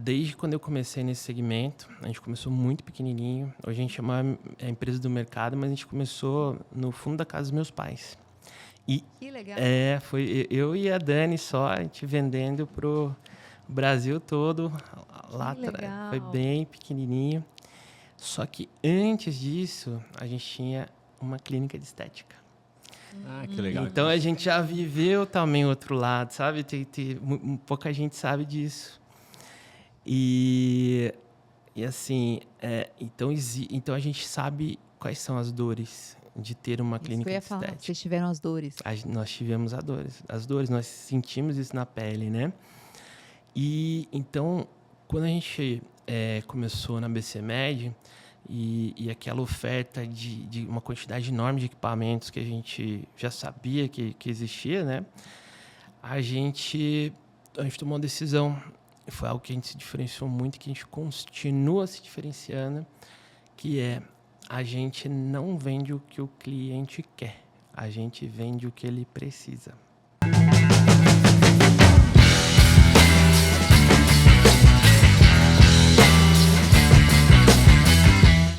desde quando eu comecei nesse segmento, a gente começou muito pequenininho. Hoje a gente é uma empresa do mercado, mas a gente começou no fundo da casa dos meus pais. E Que legal. foi eu e a Dani só, a gente vendendo pro Brasil todo. Lá legal. foi bem pequenininho. Só que antes disso, a gente tinha uma clínica de estética. Ah, que legal. Então a gente já viveu também outro lado, sabe? Pouca gente sabe disso. E assim, então a gente sabe quais são as dores de ter uma clínica de estética. Vocês tiveram as dores. Nós tivemos as dores, nós sentimos isso na pele, né? E então, quando a gente começou na BCMed e aquela oferta de uma quantidade enorme de equipamentos que a gente já sabia que existia, né? A gente tomou uma decisão. Foi algo que a gente se diferenciou muito, que a gente continua se diferenciando, que é a gente não vende o que o cliente quer, a gente vende o que ele precisa.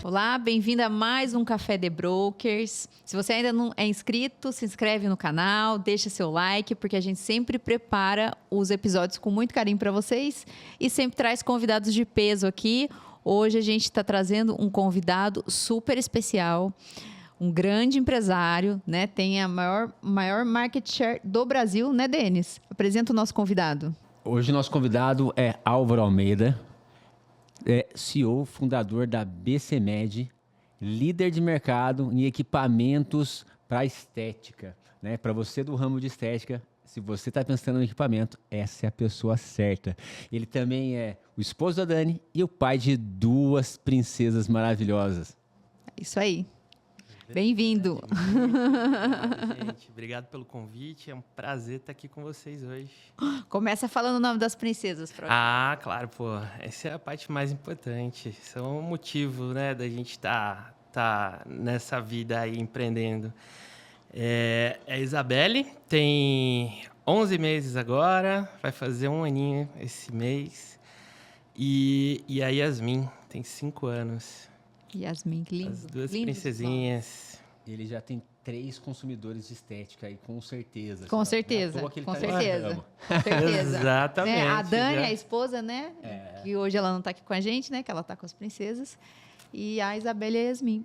Olá, bem-vindo a mais um Café The Brokers. Se você ainda não é inscrito, se inscreve no canal, deixa seu like, porque a gente sempre prepara os episódios com muito carinho para vocês e sempre traz convidados de peso aqui. Hoje a gente está trazendo um convidado super especial, um grande empresário, né? Tem a maior market share do Brasil, né, Denis? Apresenta o nosso convidado. Hoje o nosso convidado é Álvaro Almeida, CEO, fundador da BCMed, líder de mercado em equipamentos para estética, né? Para você do ramo de estética, se você está pensando no equipamento, essa é a pessoa certa. Ele também é o esposo da Dani e o pai de 2 princesas maravilhosas. É isso aí. Bem-vindo. Gente, obrigado pelo convite. É um prazer estar aqui com vocês hoje. Começa falando o nome das princesas, Froy. Ah, claro, pô. Essa é a parte mais importante. Isso é um motivo, né, da gente tá nessa vida aí empreendendo. A Isabelle tem 11 meses agora, vai fazer 1 aninho esse mês. E a Yasmin tem 5 anos. Yasmin, que lindo. As 2 Lindo princesinhas. Ele já tem 3 consumidores de estética aí, com certeza. Com certeza, com certeza. Com certeza. Exatamente. Né? A Dani, já. a esposa, né? Que hoje ela não está aqui com a gente, né? Que ela está com as princesas. E a Isabelle e a Yasmin.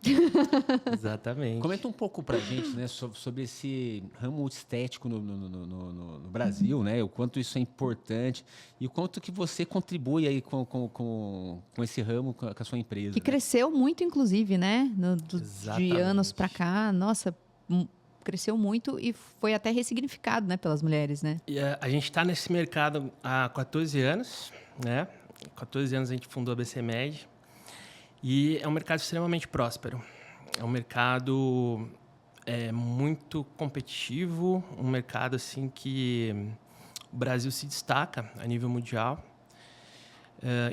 Exatamente. Comenta um pouco pra gente, né, sobre esse ramo estético no Brasil, né? O quanto isso é importante e o quanto que você contribui aí com esse ramo, com a sua empresa. Que cresceu muito, inclusive, né? De anos para cá. Nossa, cresceu muito e foi até ressignificado, né, pelas mulheres, né? E a gente está nesse mercado há 14 anos, né? 14 anos a gente fundou a BCMed. E é um mercado extremamente próspero. É um mercado muito competitivo, um mercado assim que o Brasil se destaca a nível mundial,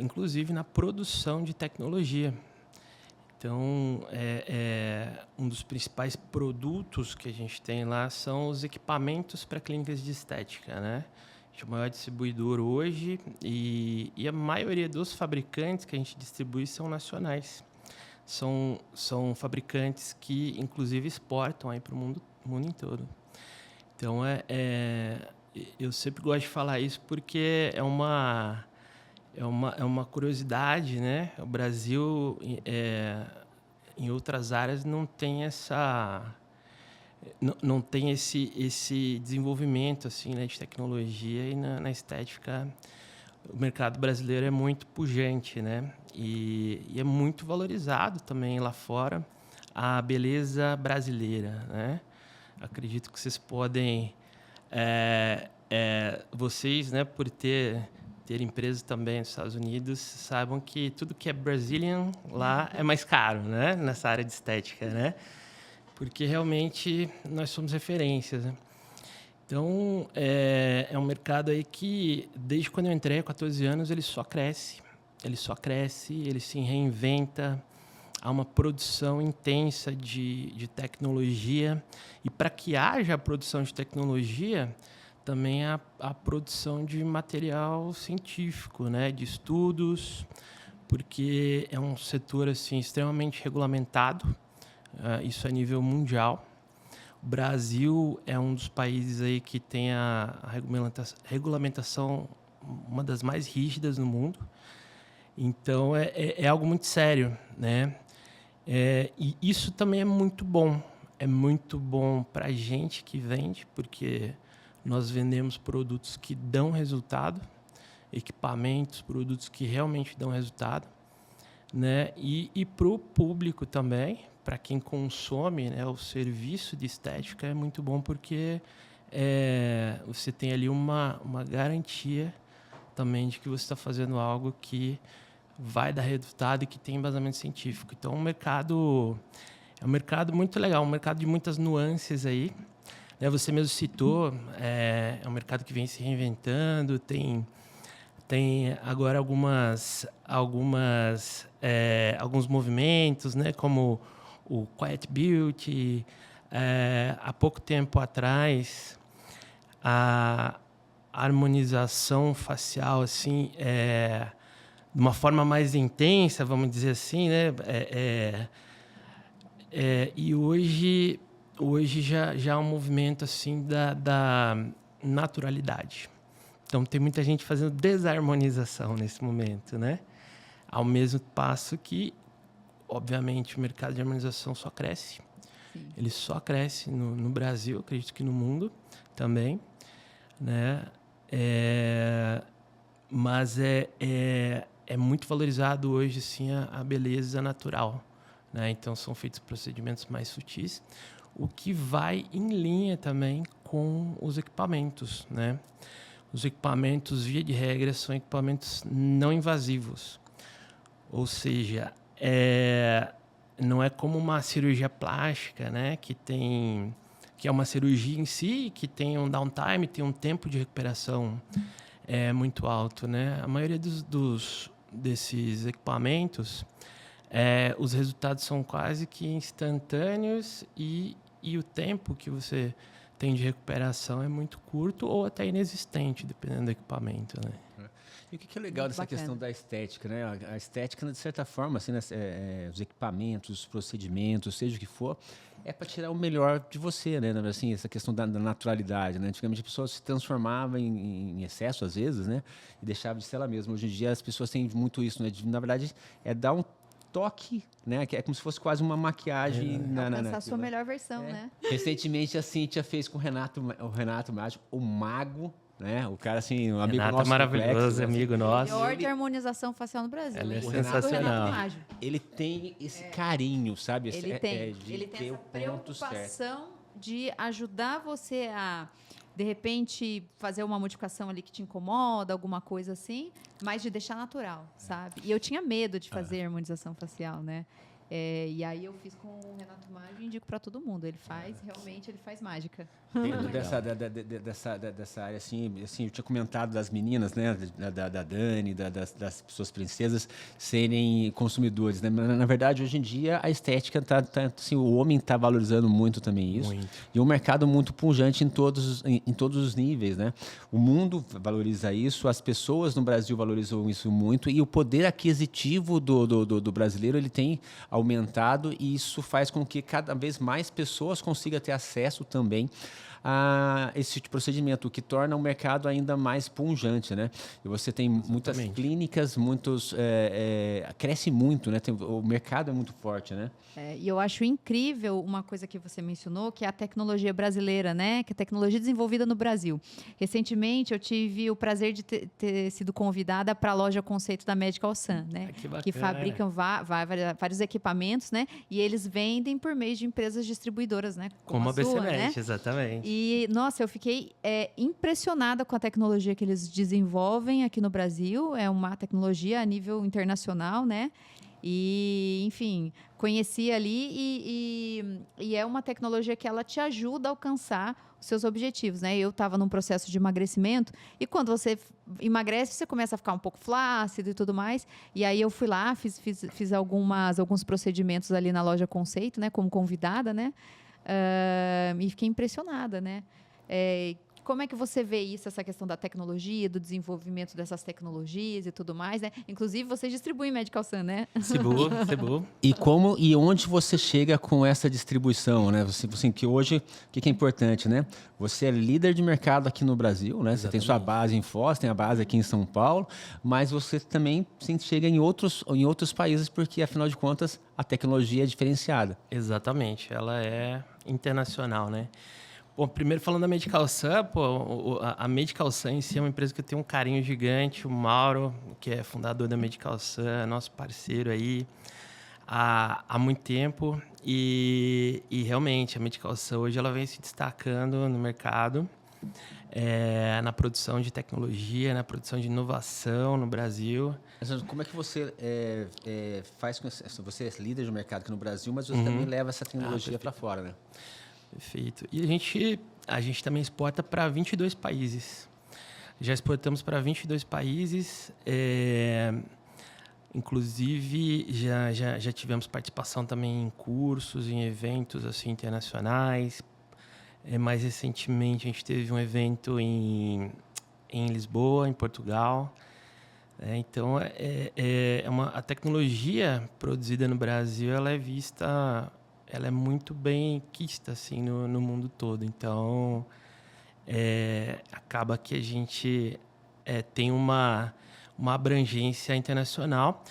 inclusive na produção de tecnologia. Então, um dos principais produtos que a gente tem lá são os equipamentos para clínicas de estética, né? A gente é o maior distribuidor hoje e a maioria dos fabricantes que a gente distribui são nacionais. São fabricantes que, inclusive, exportam para o mundo todo. Então, eu sempre gosto de falar isso porque é uma curiosidade, né? O Brasil, em outras áreas, não tem não tem esse desenvolvimento assim, né, de tecnologia, e na estética o mercado brasileiro é muito pujante, né? E é muito valorizado também lá fora a beleza brasileira, né? Acredito que vocês podem, vocês, né, por ter empresas também nos Estados Unidos, saibam que tudo que é Brazilian lá é mais caro, né? Nessa área de estética, né? Porque realmente nós somos referências, né? Então, é um mercado aí que, desde quando eu entrei há 14 anos, ele só cresce. Ele só cresce, ele se reinventa. Há uma produção intensa de tecnologia. E para que haja a produção de tecnologia, também a produção de material científico, né, de estudos, porque é um setor assim extremamente regulamentado, isso a nível mundial. O Brasil é um dos países aí que tem a regulamentação uma das mais rígidas no mundo. Então é algo muito sério, né? E isso também é muito bom. É muito bom para a gente que vende, porque nós vendemos produtos que dão resultado, equipamentos, produtos que realmente dão resultado, né? E para o público também, para quem consome, né, o serviço de estética é muito bom, porque você tem ali uma garantia também de que você está fazendo algo que vai dar resultado e que tem embasamento científico. Então, é um mercado muito legal, um mercado de muitas nuances aí. Você mesmo citou, é um mercado que vem se reinventando, tem agora alguns movimentos, né, como o Quiet Beauty. Há pouco tempo atrás, a harmonização facial, assim, de uma forma mais intensa, vamos dizer assim, né? E hoje já há um movimento assim da naturalidade. Então, tem muita gente fazendo desarmonização nesse momento, né? Ao mesmo passo que, obviamente, o mercado de harmonização só cresce. Sim. Ele só cresce no Brasil, acredito que no mundo também, né? Mas é muito valorizado hoje, sim, a beleza natural, né? Então, são feitos procedimentos mais sutis, o que vai em linha também com os equipamentos, né? Os equipamentos, via de regra, são equipamentos não invasivos. Ou seja, não é como uma cirurgia plástica, né? Que é uma cirurgia em si, que tem um downtime, tem um tempo de recuperação muito alto, né? A maioria desses equipamentos, os resultados são quase que instantâneos e o tempo que você tem de recuperação é muito curto ou até inexistente, dependendo do equipamento, né? E o que é legal dessa questão da estética, né? A estética, de certa forma, assim, né? Os equipamentos, os procedimentos, seja o que for, é para tirar o melhor de você, né? Assim, essa questão da naturalidade, né? Antigamente a pessoa se transformava em excesso, às vezes, né? E deixava de ser ela mesma. Hoje em dia as pessoas têm muito isso, né? Na verdade, dar um toque, né? Que é como se fosse quase uma maquiagem. Alcançar a sua melhor versão, né? Recentemente a Cíntia fez com o Renato Mágico, o mago, né? O cara, assim, um amigo Renato nosso. maravilhoso, complexo, amigo nosso. Melhor de harmonização facial no Brasil. Ela é o sensacional. Renato ele tem esse carinho, sabe? Ele tem ter essa o ponto certo. preocupação de ajudar você a, de repente, fazer uma modificação ali que te incomoda, alguma coisa assim, mas de deixar natural, sabe? E eu tinha medo de fazer harmonização facial, né? E aí eu fiz com o Renato Mágico e indico para todo mundo. Ele realmente ele faz mágica. Dentro dessa área, assim, eu tinha comentado das meninas, né, da Dani, das pessoas princesas serem consumidores, né? Na verdade, hoje em dia, a estética assim, o homem está valorizando muito também isso. Muito. E um mercado muito pujante em todos os níveis, né? O mundo valoriza isso, as pessoas no Brasil valorizam isso muito e o poder aquisitivo do brasileiro, ele tem aumentado e isso faz com que cada vez mais pessoas consigam ter acesso também a esse tipo de procedimento, o que torna o mercado ainda mais pujante, né? E você tem muitas clínicas, cresce muito, né? O mercado é muito forte, né? E eu acho incrível uma coisa que você mencionou, que é a tecnologia brasileira, né? Que é a tecnologia desenvolvida no Brasil. Recentemente, eu tive o prazer de ter sido convidada para a loja conceito da Medical Sun, né? Que fabricam vários equipamentos, né? E eles vendem por meio de empresas distribuidoras, né? Como a BCMED, né? Exatamente. E, nossa, eu fiquei impressionada com a tecnologia que eles desenvolvem aqui no Brasil. É uma tecnologia a nível internacional, né? E, enfim, conheci ali e é uma tecnologia que ela te ajuda a alcançar os seus objetivos, né? Eu estava num processo de emagrecimento e quando você emagrece, você começa a ficar um pouco flácido e tudo mais. E aí eu fui lá, fiz alguns procedimentos ali na loja Conceito, né? Como convidada, né? E fiquei impressionada, né? Como é que você vê isso, essa questão da tecnologia, do desenvolvimento dessas tecnologias e tudo mais, né? Inclusive, vocês distribuem Medical Sun, né? Cebu. E onde você chega com essa distribuição, né? Você que hoje, o que é importante, né? Você é líder de mercado aqui no Brasil, né? Você tem sua base em Foz, tem a base aqui em São Paulo, mas você também chega em outros países, porque, afinal de contas, a tecnologia é diferenciada. Exatamente, ela é internacional, né? Bom, primeiro falando da Medical Sun, a Medical Sun em si é uma empresa que eu tenho um carinho gigante. O Mauro, que é fundador da Medical Sun, é nosso parceiro aí há muito tempo. E realmente, a Medical Sun hoje ela vem se destacando no mercado, na produção de tecnologia, na produção de inovação no Brasil. Como é que você faz com isso? Você é líder de mercado aqui no Brasil, mas você também leva essa tecnologia para fora, né? Perfeito. E a gente também exporta para 22 países. Já exportamos para 22 países. Inclusive, já tivemos participação também em cursos, em eventos assim, internacionais. Mais recentemente, a gente teve um evento em Lisboa, em Portugal. Então, a tecnologia produzida no Brasil, ela é vista... ela é muito bem quista assim, no mundo todo. Então, acaba que a gente tem uma abrangência internacional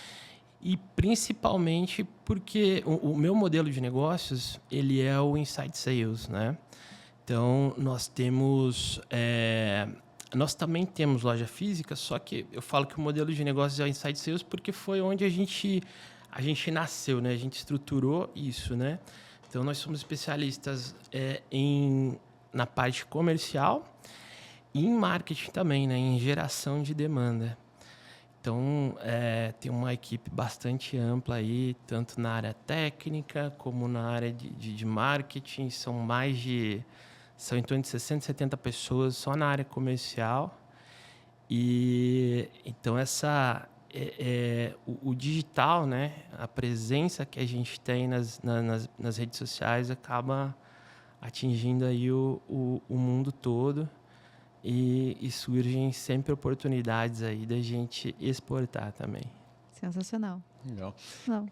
e principalmente porque o meu modelo de negócios ele é o Inside Sales, né? Então, nós também temos loja física, só que eu falo que o modelo de negócios é o Inside Sales porque foi onde a gente nasceu, né? A gente estruturou isso, né? Então, nós somos especialistas na parte comercial e em marketing também, né? Em geração de demanda. Então, tem uma equipe bastante ampla aí, tanto na área técnica como na área de marketing. São em torno de 60, 70 pessoas só na área comercial. E então, o digital, né? A presença que a gente tem nas redes sociais acaba atingindo aí o mundo todo e surgem sempre oportunidades aí da gente exportar também. Sensacional. Legal. Não.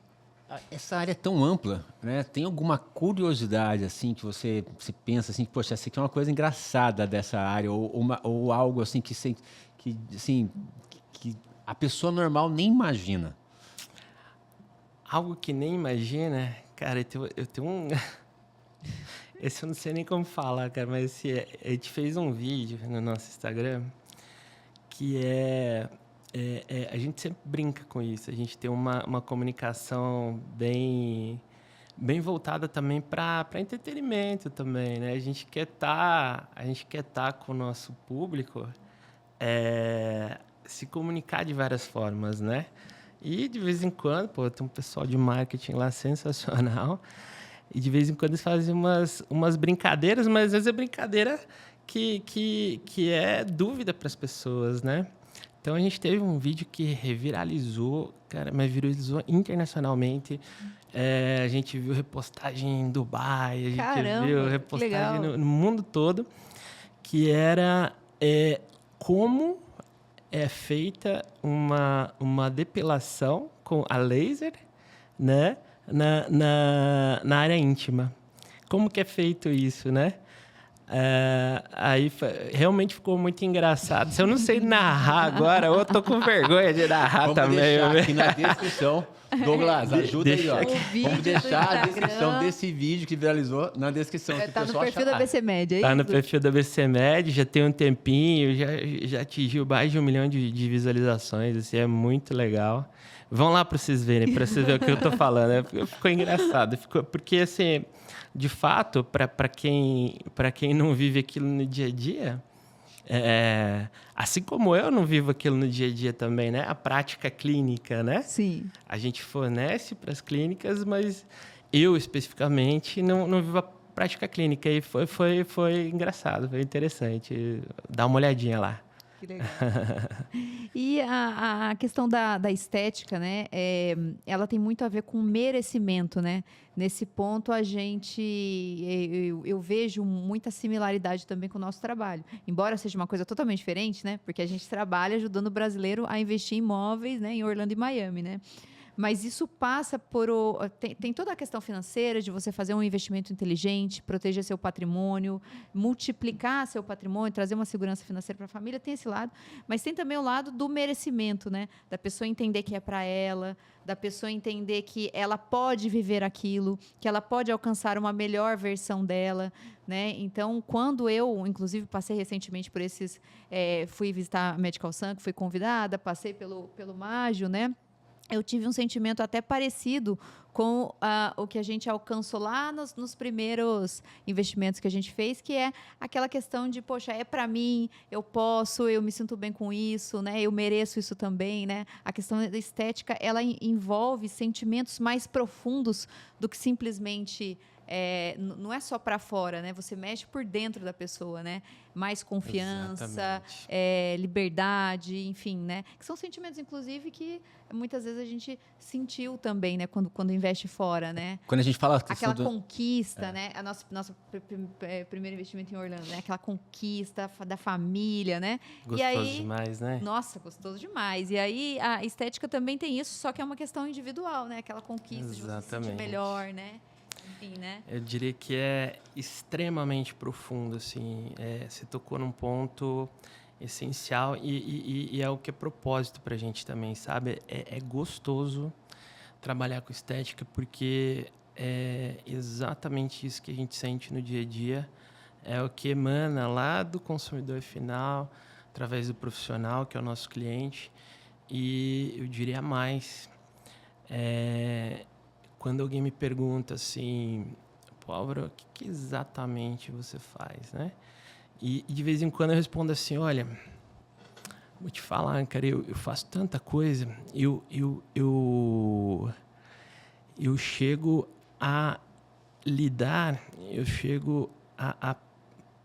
Essa área é tão ampla, né? Tem alguma curiosidade assim que você pensa assim, poxa, essa aqui é uma coisa engraçada dessa área ou algo assim que a pessoa normal nem imagina? Algo que nem imagina, cara, eu tenho um... Esse eu não sei nem como falar, cara, mas a gente fez um vídeo no nosso Instagram que a gente sempre brinca com isso. A gente tem uma comunicação bem voltada também para entretenimento também, né? A gente quer estar com o nosso público, se comunicar de várias formas, né? E de vez em quando, tem um pessoal de marketing lá sensacional. E de vez em quando eles fazem umas brincadeiras, mas às vezes é brincadeira que é dúvida para as pessoas, né? Então, a gente teve um vídeo que reviralizou, cara, mas viralizou internacionalmente. A gente viu repostagem em Dubai, a gente viu repostagem no mundo todo, que era como é feita uma depilação com a laser, né? Na área íntima. Como que é feito isso, né? Aí realmente ficou muito engraçado. Se eu não sei narrar agora, eu tô com vergonha de narrar. Vamos também. Deixar aqui na descrição. Douglas, ajuda aí, ó. Vamos deixar a descrição desse vídeo que viralizou na descrição. Tá no perfil da BCMed, Tá no perfil da BCMed, já tem um tempinho, já atingiu mais de 1 milhão de visualizações, assim, é muito legal. Vão lá para vocês verem, para vocês verem o que eu tô falando. Ficou engraçado, porque assim, de fato, para quem não vive aquilo no dia a dia, assim como eu não vivo aquilo no dia a dia também, né? A prática clínica, né? Sim. A gente fornece para as clínicas, mas eu especificamente não vivo a prática clínica. E foi engraçado, foi interessante. Dá uma olhadinha lá. Que legal. E a questão da estética, né? Ela tem muito a ver com merecimento, né? Nesse ponto, eu vejo muita similaridade também com o nosso trabalho. Embora seja uma coisa totalmente diferente, né? Porque a gente trabalha ajudando o brasileiro a investir em imóveis, né? Em Orlando e Miami, né? Mas isso passa tem toda a questão financeira de você fazer um investimento inteligente, proteger seu patrimônio, multiplicar seu patrimônio, trazer uma segurança financeira para a família, tem esse lado. Mas tem também o lado do merecimento, né? Da pessoa entender que é para ela, da pessoa entender que ela pode viver aquilo, que ela pode alcançar uma melhor versão dela, né? Então, quando eu, inclusive, passei recentemente por fui visitar a Medical Sun, fui convidada, passei pelo Mágio, né? Eu tive um sentimento até parecido com o que a gente alcançou lá nos primeiros investimentos que a gente fez, que é aquela questão de, poxa, é para mim, eu posso, eu me sinto bem com isso, né? Eu mereço isso também, né? A questão da estética, ela envolve sentimentos mais profundos do que simplesmente... não é só para fora, né? Você mexe por dentro da pessoa, né? Mais confiança, liberdade, enfim, né? Que são sentimentos, inclusive, que muitas vezes a gente sentiu também, né? Quando investe fora, né? Quando a gente fala... Aquela conquista, né? A nosso primeiro investimento em Orlando, né? Aquela conquista da família, né? Gostoso demais, né? Nossa, gostoso demais. E aí, a estética também tem isso, só que é uma questão individual, né? Aquela conquista de você se sentir melhor, né? Enfim, né? Eu diria que é extremamente profundo, assim. Você tocou num ponto essencial e é o que é propósito pra gente também, sabe? É gostoso trabalhar com estética porque é exatamente isso que a gente sente no dia a dia. É o que emana lá do consumidor final, através do profissional, que é o nosso cliente. E eu diria mais... Quando alguém me pergunta assim, pô, Álvaro, o que exatamente você faz, né? E de vez em quando eu respondo assim, olha, vou te falar, cara, eu faço tanta coisa, eu chego a eu chego a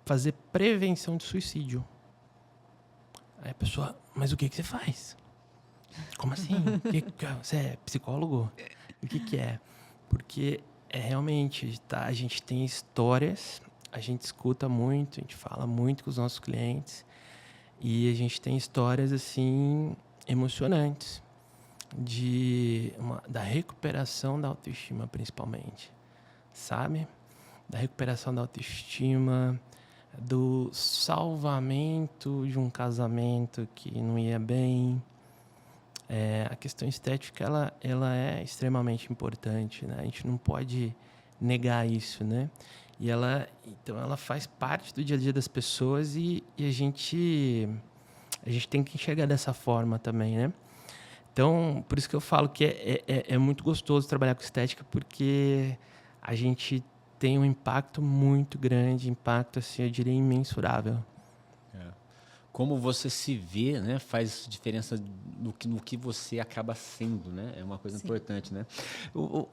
fazer prevenção de suicídio. Aí a pessoa, mas o que você faz? Como assim? Você é psicólogo? O que é? Porque realmente, a gente tem histórias, a gente escuta muito, a gente fala muito com os nossos clientes e a gente tem histórias assim emocionantes da recuperação da autoestima, principalmente, sabe? Da recuperação da autoestima, do salvamento de um casamento que não ia bem. A questão estética ela é extremamente importante, né? A gente não pode negar isso, né? E então ela faz parte do dia a dia das pessoas e a gente tem que enxergar dessa forma também, né? Então, por isso que eu falo que é muito gostoso trabalhar com estética, porque a gente tem um impacto muito grande, impacto, assim, eu diria, imensurável. Como você se vê, né, faz diferença no que você acaba sendo, né? É uma coisa importante, né?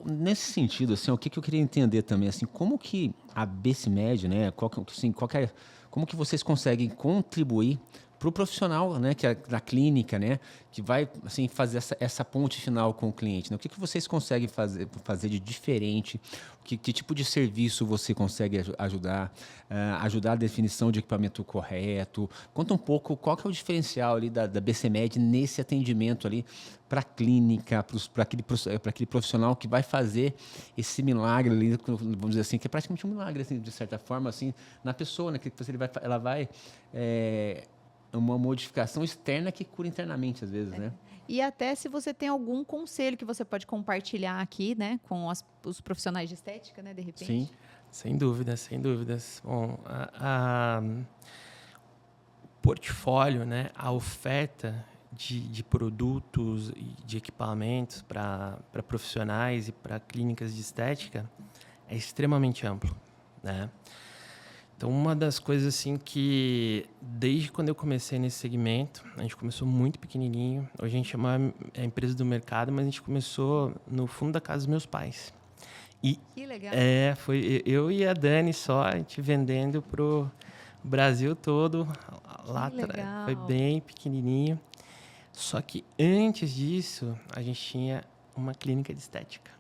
Nesse sentido, assim, o que eu queria entender também, assim, como que a BCMed, né, como que vocês conseguem contribuir para o profissional, né, que é da clínica, né, que vai assim fazer essa ponte final com o cliente, né? O que vocês conseguem fazer de diferente? Que tipo de serviço você consegue ajudar a definição de equipamento correto? Conta um pouco qual que é o diferencial ali da BCMed nesse atendimento ali para a clínica, para aquele profissional que vai fazer esse milagre ali, vamos dizer assim, que é praticamente um milagre, assim, de certa forma, assim, na pessoa, né, que ela vai uma modificação externa que cura internamente, às vezes, né? E até se você tem algum conselho que você pode compartilhar aqui, né, com os profissionais de estética, né, de repente. Sim. Sem dúvidas, sem dúvidas. Bom, o portfólio, né, a oferta de produtos e de equipamentos para profissionais e para clínicas de estética é extremamente amplo, né? Então, uma das coisas assim que, desde quando eu comecei nesse segmento, a gente começou muito pequenininho. Hoje a gente chama a empresa do mercado, mas a gente começou no fundo da casa dos meus pais. E que legal. foi eu e a Dani só, a gente vendendo O Brasil todo, lá Que legal. foi bem pequenininho. Só que antes disso, a gente tinha uma clínica de estética.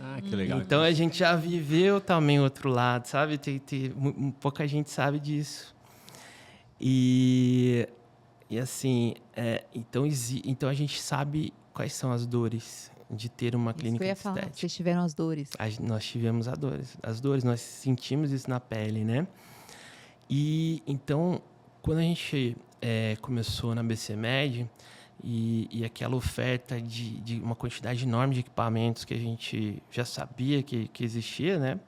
Ah, que legal. Então a gente já viveu também o outro lado, sabe? Pouca gente sabe disso. E assim, então a gente sabe quais são as dores de ter uma Isso que clínica eu ia de falar. estética. Vocês tiveram as dores. Nós tivemos as dores, nós sentimos isso na pele, né? E então, quando a gente começou na BCMed e aquela oferta de uma quantidade enorme de equipamentos que a gente já sabia que existia, né?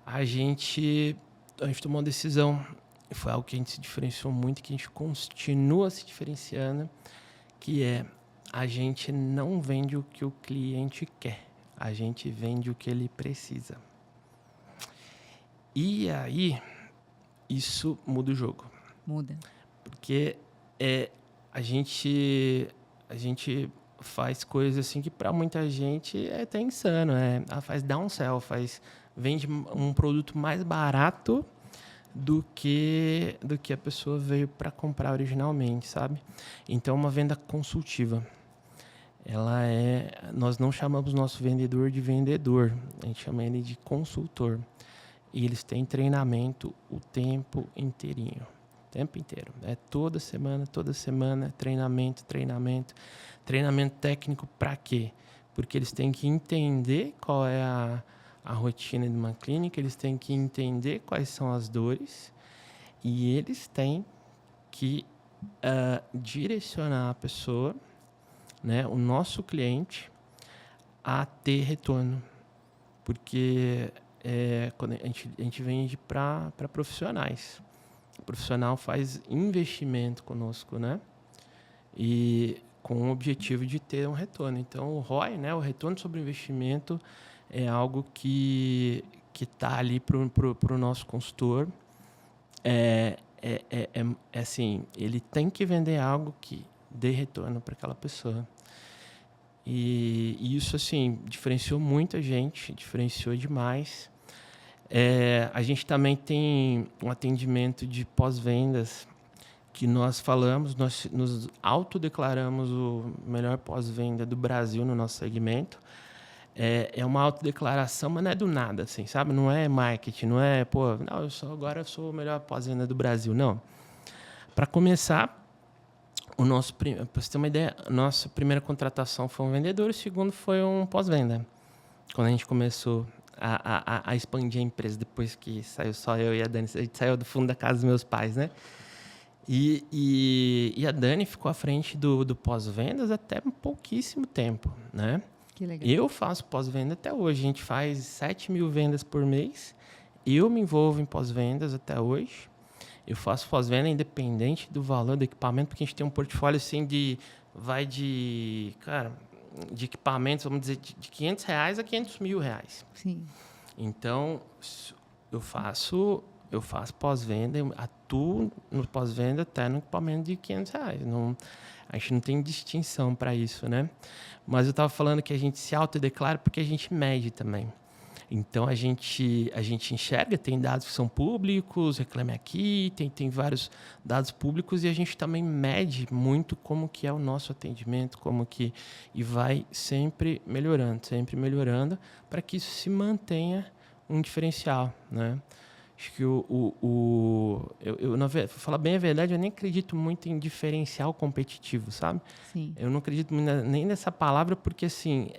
A gente tomou uma decisão. Foi algo que a gente se diferenciou muito, que a gente continua se diferenciando, que é a gente não vende o que o cliente quer, a gente vende o que ele precisa. E aí, isso muda o jogo. Muda. Porque a gente faz coisas assim que para muita gente é até insano. Faz downsell, vende um produto mais barato do que a pessoa veio para comprar originalmente, sabe? Então, uma venda consultiva. Nós não chamamos nosso vendedor de vendedor, a gente chama ele de consultor. E eles têm treinamento o tempo inteirinho. O tempo inteiro. Toda semana, treinamento. Treinamento técnico para quê? Porque eles têm que entender qual é a rotina de uma clínica, eles têm que entender quais são as dores e eles têm que direcionar a pessoa, né, o nosso cliente, a ter retorno. Porque quando a gente vende para profissionais. O profissional faz investimento conosco, né? E com o objetivo de ter um retorno. Então, o ROI, né, o retorno sobre o investimento, é algo que está ali para o nosso consultor. Assim, ele tem que vender algo que dê retorno para aquela pessoa. E isso, assim, diferenciou muita gente, diferenciou demais. A gente também tem um atendimento de pós-vendas que nós falamos, nós nos autodeclaramos o melhor pós-venda do Brasil no nosso segmento. É uma autodeclaração, mas não é do nada, assim, sabe? Não é marketing, não é, agora eu sou o melhor pós-venda do Brasil, não. Para começar, para você ter uma ideia, a nossa primeira contratação foi um vendedor, o segundo foi um pós-venda. Quando a gente começou a expandir a empresa, depois que saiu só eu e a Dani, a gente saiu do fundo da casa dos meus pais, né? E a Dani ficou à frente do pós-vendas até pouquíssimo tempo, né? Que legal. Eu faço pós-venda até hoje. A gente faz 7 mil vendas por mês. Eu me envolvo em pós-vendas até hoje. Eu faço pós-venda independente do valor do equipamento, porque a gente tem um portfólio assim de equipamentos, vamos dizer, de R$500 a R$500.000. Sim. Então, eu faço pós-venda, eu atuo no pós-venda até no equipamento de R$500. A gente não tem distinção para isso, né? Mas eu estava falando que a gente se autodeclara porque a gente mede também. Então, a gente enxerga, tem dados que são públicos, Reclame Aqui, tem vários dados públicos, e a gente também mede muito como que é o nosso atendimento, e vai sempre melhorando, para que isso se mantenha um diferencial, né? Acho que pra falar bem a verdade, eu nem acredito muito em diferencial competitivo, sabe? Sim. Eu não acredito nem nessa palavra, porque assim,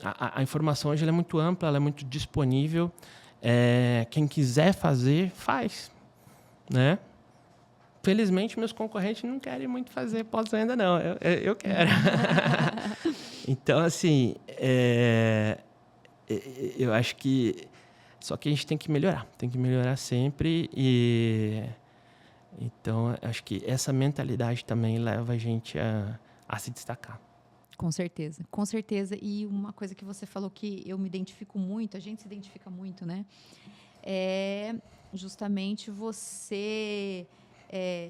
a informação hoje ela é muito ampla, ela é muito disponível. Quem quiser fazer, faz, né? Felizmente, meus concorrentes não querem muito fazer pós-venda, não. Eu quero. Então, assim, eu acho que... Só que a gente tem que melhorar sempre. Então, acho que essa mentalidade também leva a gente a se destacar. Com certeza, com certeza. E uma coisa que você falou que eu me identifico muito, a gente se identifica muito, né? É justamente você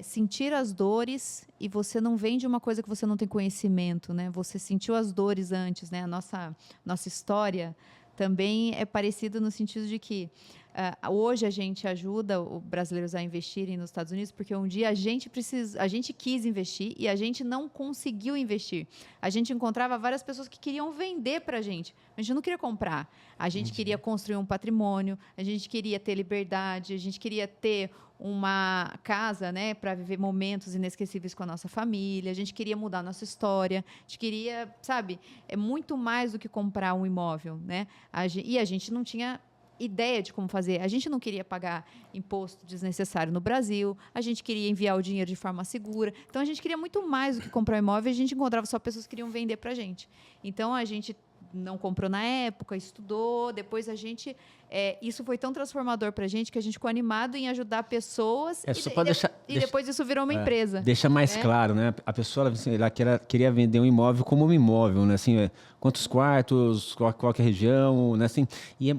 sentir as dores, e você não vende uma coisa que você não tem conhecimento, né? Você sentiu as dores antes, né? A nossa história também é parecida no sentido de que Hoje a gente ajuda os brasileiros a investirem nos Estados Unidos porque um dia a gente quis investir e a gente não conseguiu investir. A gente encontrava várias pessoas que queriam vender para a gente não queria comprar. A gente queria construir um patrimônio, a gente queria ter liberdade, a gente queria ter uma casa, né, para viver momentos inesquecíveis com a nossa família, a gente queria mudar a nossa história, a gente queria, sabe, é muito mais do que comprar um imóvel, né? E a gente não tinha ideia de como fazer. A gente não queria pagar imposto desnecessário no Brasil, a gente queria enviar o dinheiro de forma segura. Então, a gente queria muito mais do que comprar um imóvel, a gente encontrava só pessoas que queriam vender para a gente. Então, a gente não comprou na época, estudou, depois a gente... isso foi tão transformador para a gente que a gente ficou animado em ajudar pessoas depois isso virou uma empresa. Deixa mais claro, né? A pessoa ela queria vender um imóvel como um imóvel, né? Assim, quantos quartos, qual que é a região, né? Assim, e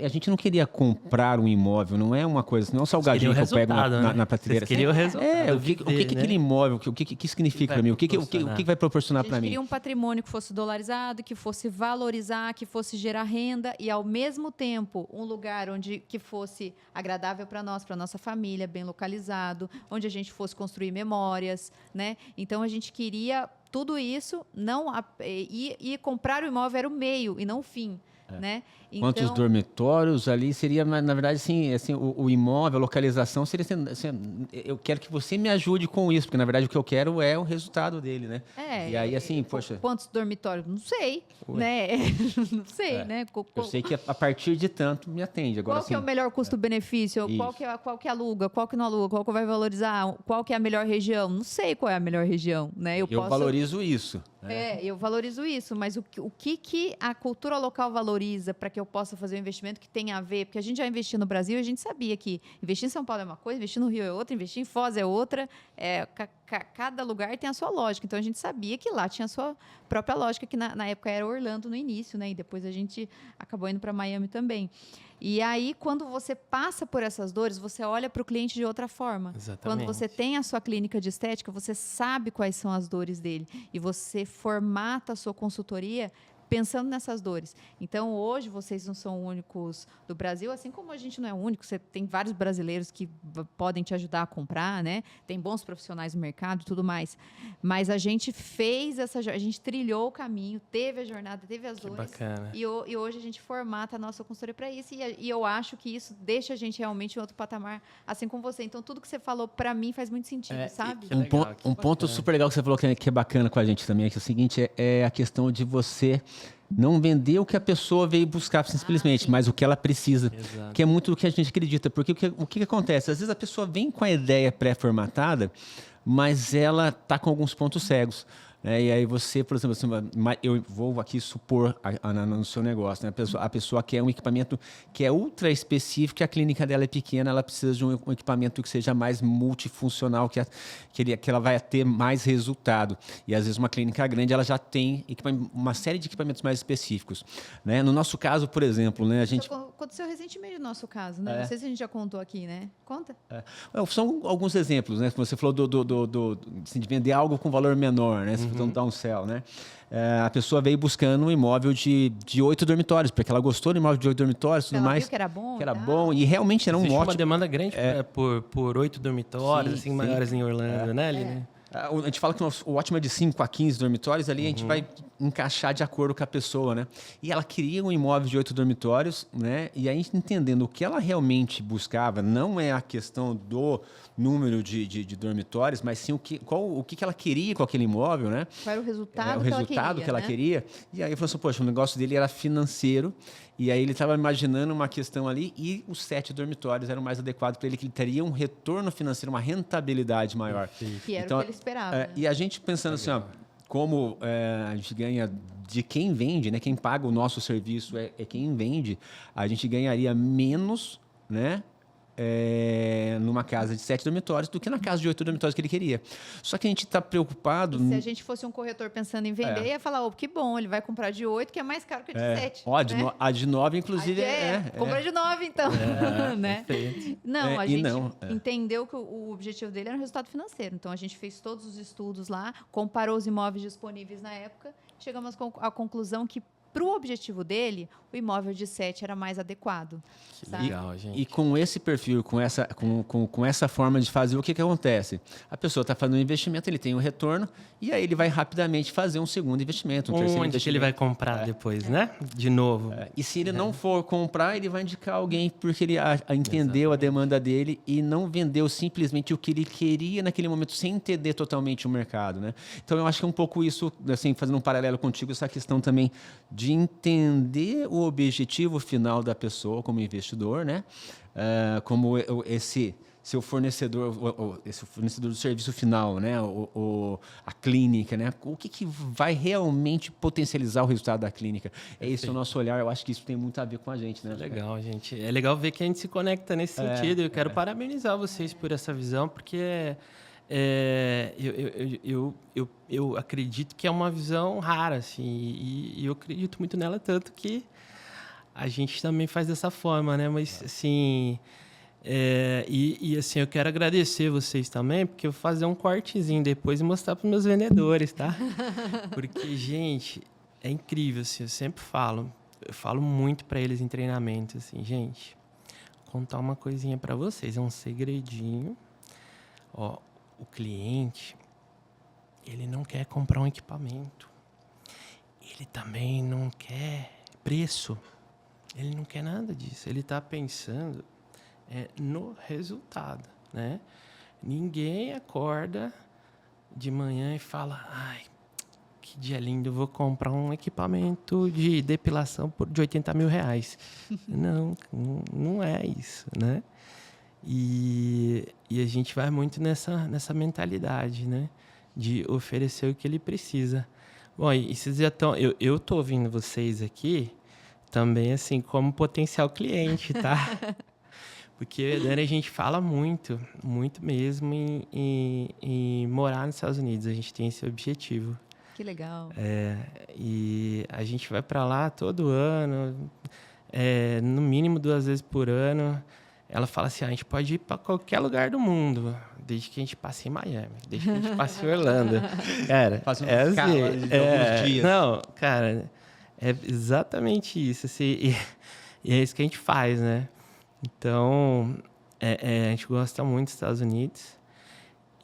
a gente não queria comprar um imóvel, não é uma coisa, não é um salgadinho que eu pego na prateleira. Vocês queriam o resultado. O que aquele imóvel, o que significa para mim, o que vai proporcionar para mim? A gente queria um patrimônio que fosse dolarizado, que fosse valorizar, que fosse gerar renda e, ao mesmo tempo, um lugar que fosse agradável para nós, para nossa família, bem localizado, onde a gente fosse construir memórias, né? Então, a gente queria tudo isso, e comprar o imóvel era o meio e não o fim. Né? Então, quantos dormitórios ali seria, na verdade, assim, o imóvel, a localização seria assim, eu quero que você me ajude com isso, porque na verdade o que eu quero é o resultado dele, né? E aí assim, poxa, quantos dormitórios? Não sei, né? Não sei, né? Eu sei que a partir de tanto me atende. Agora, qual que é o melhor custo-benefício? Qual que aluga? Qual que não aluga? Qual que vai valorizar? Qual que é a melhor região? Não sei qual é a melhor região, né? Eu valorizo isso. Eu valorizo isso, mas o que a cultura local valoriza para que eu possa fazer um investimento que tenha a ver? Porque a gente já investiu no Brasil e a gente sabia que investir em São Paulo é uma coisa, investir no Rio é outra, investir em Foz é outra. Cada lugar tem a sua lógica. Então, a gente sabia que lá tinha a sua própria lógica, que na época era Orlando no início, né? E depois a gente acabou indo para Miami também. E aí, quando você passa por essas dores, você olha para o cliente de outra forma. Exatamente. Quando você tem a sua clínica de estética, você sabe quais são as dores dele. E você formata a sua consultoria pensando nessas dores. Então, hoje, vocês não são únicos do Brasil, assim como a gente não é único, você tem vários brasileiros que podem te ajudar a comprar, né? Tem bons profissionais no mercado e tudo mais. Mas a gente fez a gente trilhou o caminho, teve a jornada, teve as dores. Bacana. E hoje a gente formata a nossa consultoria para isso. E eu acho que isso deixa a gente realmente em outro patamar, assim como você. Então, tudo que você falou, para mim, faz muito sentido, sabe? Um ponto super legal que você falou que é bacana com a gente também, é que é o seguinte, é a questão de você não vender o que a pessoa veio buscar simplesmente, mas o que ela precisa. Exato. Que é muito do que a gente acredita. Porque o que acontece? Às vezes a pessoa vem com a ideia pré-formatada, mas ela está com alguns pontos cegos. E aí você, por exemplo, assim, eu vou aqui supor no seu negócio, né? A pessoa quer um equipamento que é ultra específico, a clínica dela é pequena, ela precisa de um equipamento que seja mais multifuncional, que ela vai ter mais resultado. E às vezes uma clínica grande ela já tem uma série de equipamentos mais específicos. Né? No nosso caso, por exemplo, né, a gente... Aconteceu recentemente no nosso caso, né? Não sei se a gente já contou aqui, né? Conta. São alguns exemplos, né? Você falou assim, de vender algo com valor menor, né? Você falou downsell, né? A pessoa veio buscando um imóvel de 8 dormitórios, porque ela gostou do imóvel de 8 dormitórios e tudo mais. Viu que era bom. Que era bom, e realmente era um ótimo... uma demanda grande por 8 dormitórios, sim, maiores em Orlando, né, Aline? A gente fala que o ótimo é de 5 a 15 dormitórios, ali a gente vai encaixar de acordo com a pessoa, né? E ela queria um imóvel de 8 dormitórios, né? E a gente entendendo o que ela realmente buscava, não é a questão do número de dormitórios, mas sim o que ela queria com aquele imóvel, né? Qual era o resultado, que ela queria. E aí eu falei assim, poxa, o negócio dele era financeiro, e aí ele estava imaginando uma questão ali, e os 7 dormitórios eram mais adequados para ele, que ele teria um retorno financeiro, uma rentabilidade maior. Que era o que ele esperava. Né? E a gente pensando assim, como a gente ganha de quem vende, né? Quem paga o nosso serviço é quem vende, a gente ganharia menos, né? Numa casa de 7 dormitórios do que na casa de 8 dormitórios que ele queria. Só que a gente está preocupado... E se a gente fosse um corretor pensando em vender, ia falar, que bom, ele vai comprar de 8, que é mais caro que a de 7. A de 9, inclusive... Compra de 9, então. Né? Não, a gente entendeu que o objetivo dele era o resultado financeiro. Então, a gente fez todos os estudos lá, comparou os imóveis disponíveis na época, chegamos à conclusão que para o objetivo dele, o imóvel de 7 era mais adequado. Que sabe? legal, gente. E com esse perfil, com essa forma de fazer, o que acontece? A pessoa está fazendo um investimento, ele tem um retorno, e aí ele vai rapidamente fazer um segundo investimento, um terceiro Onde que investimento. ele vai comprar depois, né? De novo. E se ele não for comprar, ele vai indicar alguém porque ele entendeu a demanda dele e não vendeu simplesmente o que ele queria naquele momento, sem entender totalmente o mercado, né? Então, eu acho que é um pouco isso, assim, fazendo um paralelo contigo, essa questão também de entender o objetivo final da pessoa como investidor, né? Como esse seu fornecedor, esse fornecedor do serviço final, né? A clínica, né? O que vai realmente potencializar o resultado da clínica? É esse o nosso olhar. Eu acho que isso tem muito a ver com a gente, né? Legal, gente. É legal ver que a gente se conecta nesse sentido. Eu quero parabenizar vocês por essa visão, porque eu acredito que é uma visão rara, assim, e eu acredito muito nela, tanto que a gente também faz dessa forma, né? Mas, assim... assim, eu quero agradecer vocês também, porque eu vou fazer um cortezinho depois e mostrar para os meus vendedores, tá? Porque, gente, é incrível, assim, eu sempre falo, eu falo muito para eles em treinamento, assim, gente, contar uma coisinha para vocês, é um segredinho. Ó, o cliente, ele não quer comprar um equipamento, ele também não quer preço, ele não quer nada disso, ele está pensando no resultado, né? Ninguém acorda de manhã e fala, ai, que dia lindo, eu vou comprar um equipamento de depilação de 80 mil reais. Não é isso, né? E a gente vai muito nessa mentalidade, né? De oferecer o que ele precisa. Bom, e vocês já estão... Eu tô ouvindo vocês aqui também, assim, como potencial cliente, tá? Porque eu e a Dani, a gente fala muito mesmo em morar nos Estados Unidos. A gente tem esse objetivo. Que legal. E a gente vai para lá todo ano, no mínimo 2 vezes por ano. Ela fala assim, a gente pode ir para qualquer lugar do mundo, desde que a gente passe em Miami, desde que a gente passe em Orlando. Cara, Faz um assim, de alguns dias. Não, cara, é exatamente isso. Assim, e é isso que a gente faz, né? Então, a gente gosta muito dos Estados Unidos.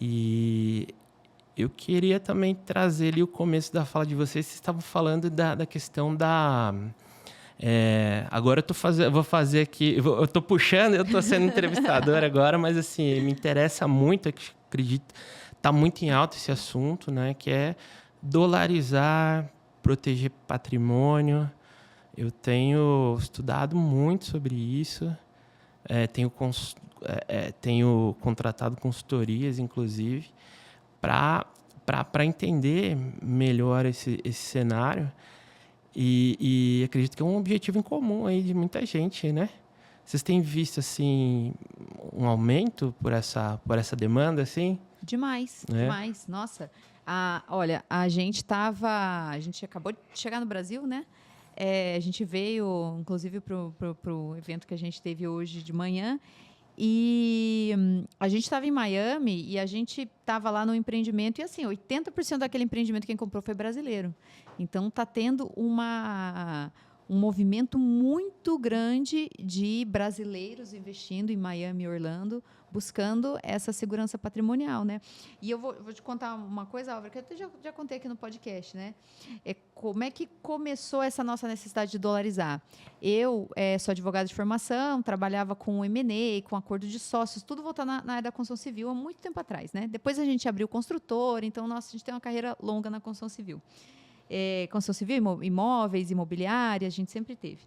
E eu queria também trazer ali o começo da fala de vocês. Vocês estavam falando da questão da... agora eu vou fazer aqui... Eu estou puxando, eu estou sendo entrevistador agora, mas assim, me interessa muito, acredito, está muito em alta esse assunto, né? Que é dolarizar, proteger patrimônio. Eu tenho estudado muito sobre isso. Tenho contratado consultorias, inclusive, para entender melhor esse cenário. E acredito que é um objetivo em comum aí de muita gente, né? Vocês têm visto assim um aumento por essa demanda, assim? Demais, demais. Nossa, olha, a gente acabou de chegar no Brasil, né? A gente veio, inclusive, para o evento que a gente teve hoje de manhã. E a gente estava em Miami e a gente estava lá no empreendimento. E, assim, 80% daquele empreendimento quem comprou foi brasileiro. Então, está tendo um movimento muito grande de brasileiros investindo em Miami e Orlando, buscando essa segurança patrimonial, né? E eu vou te contar uma coisa, Álvaro, que eu até já contei aqui no podcast, né? Como é que começou essa nossa necessidade de dolarizar? Eu sou advogada de formação, trabalhava com M&A, com acordo de sócios, tudo voltado na área da construção civil há muito tempo atrás, né? Depois a gente abriu construtora, então, nossa, a gente tem uma carreira longa na construção civil. Construção civil, imóveis, imobiliárias, a gente sempre teve.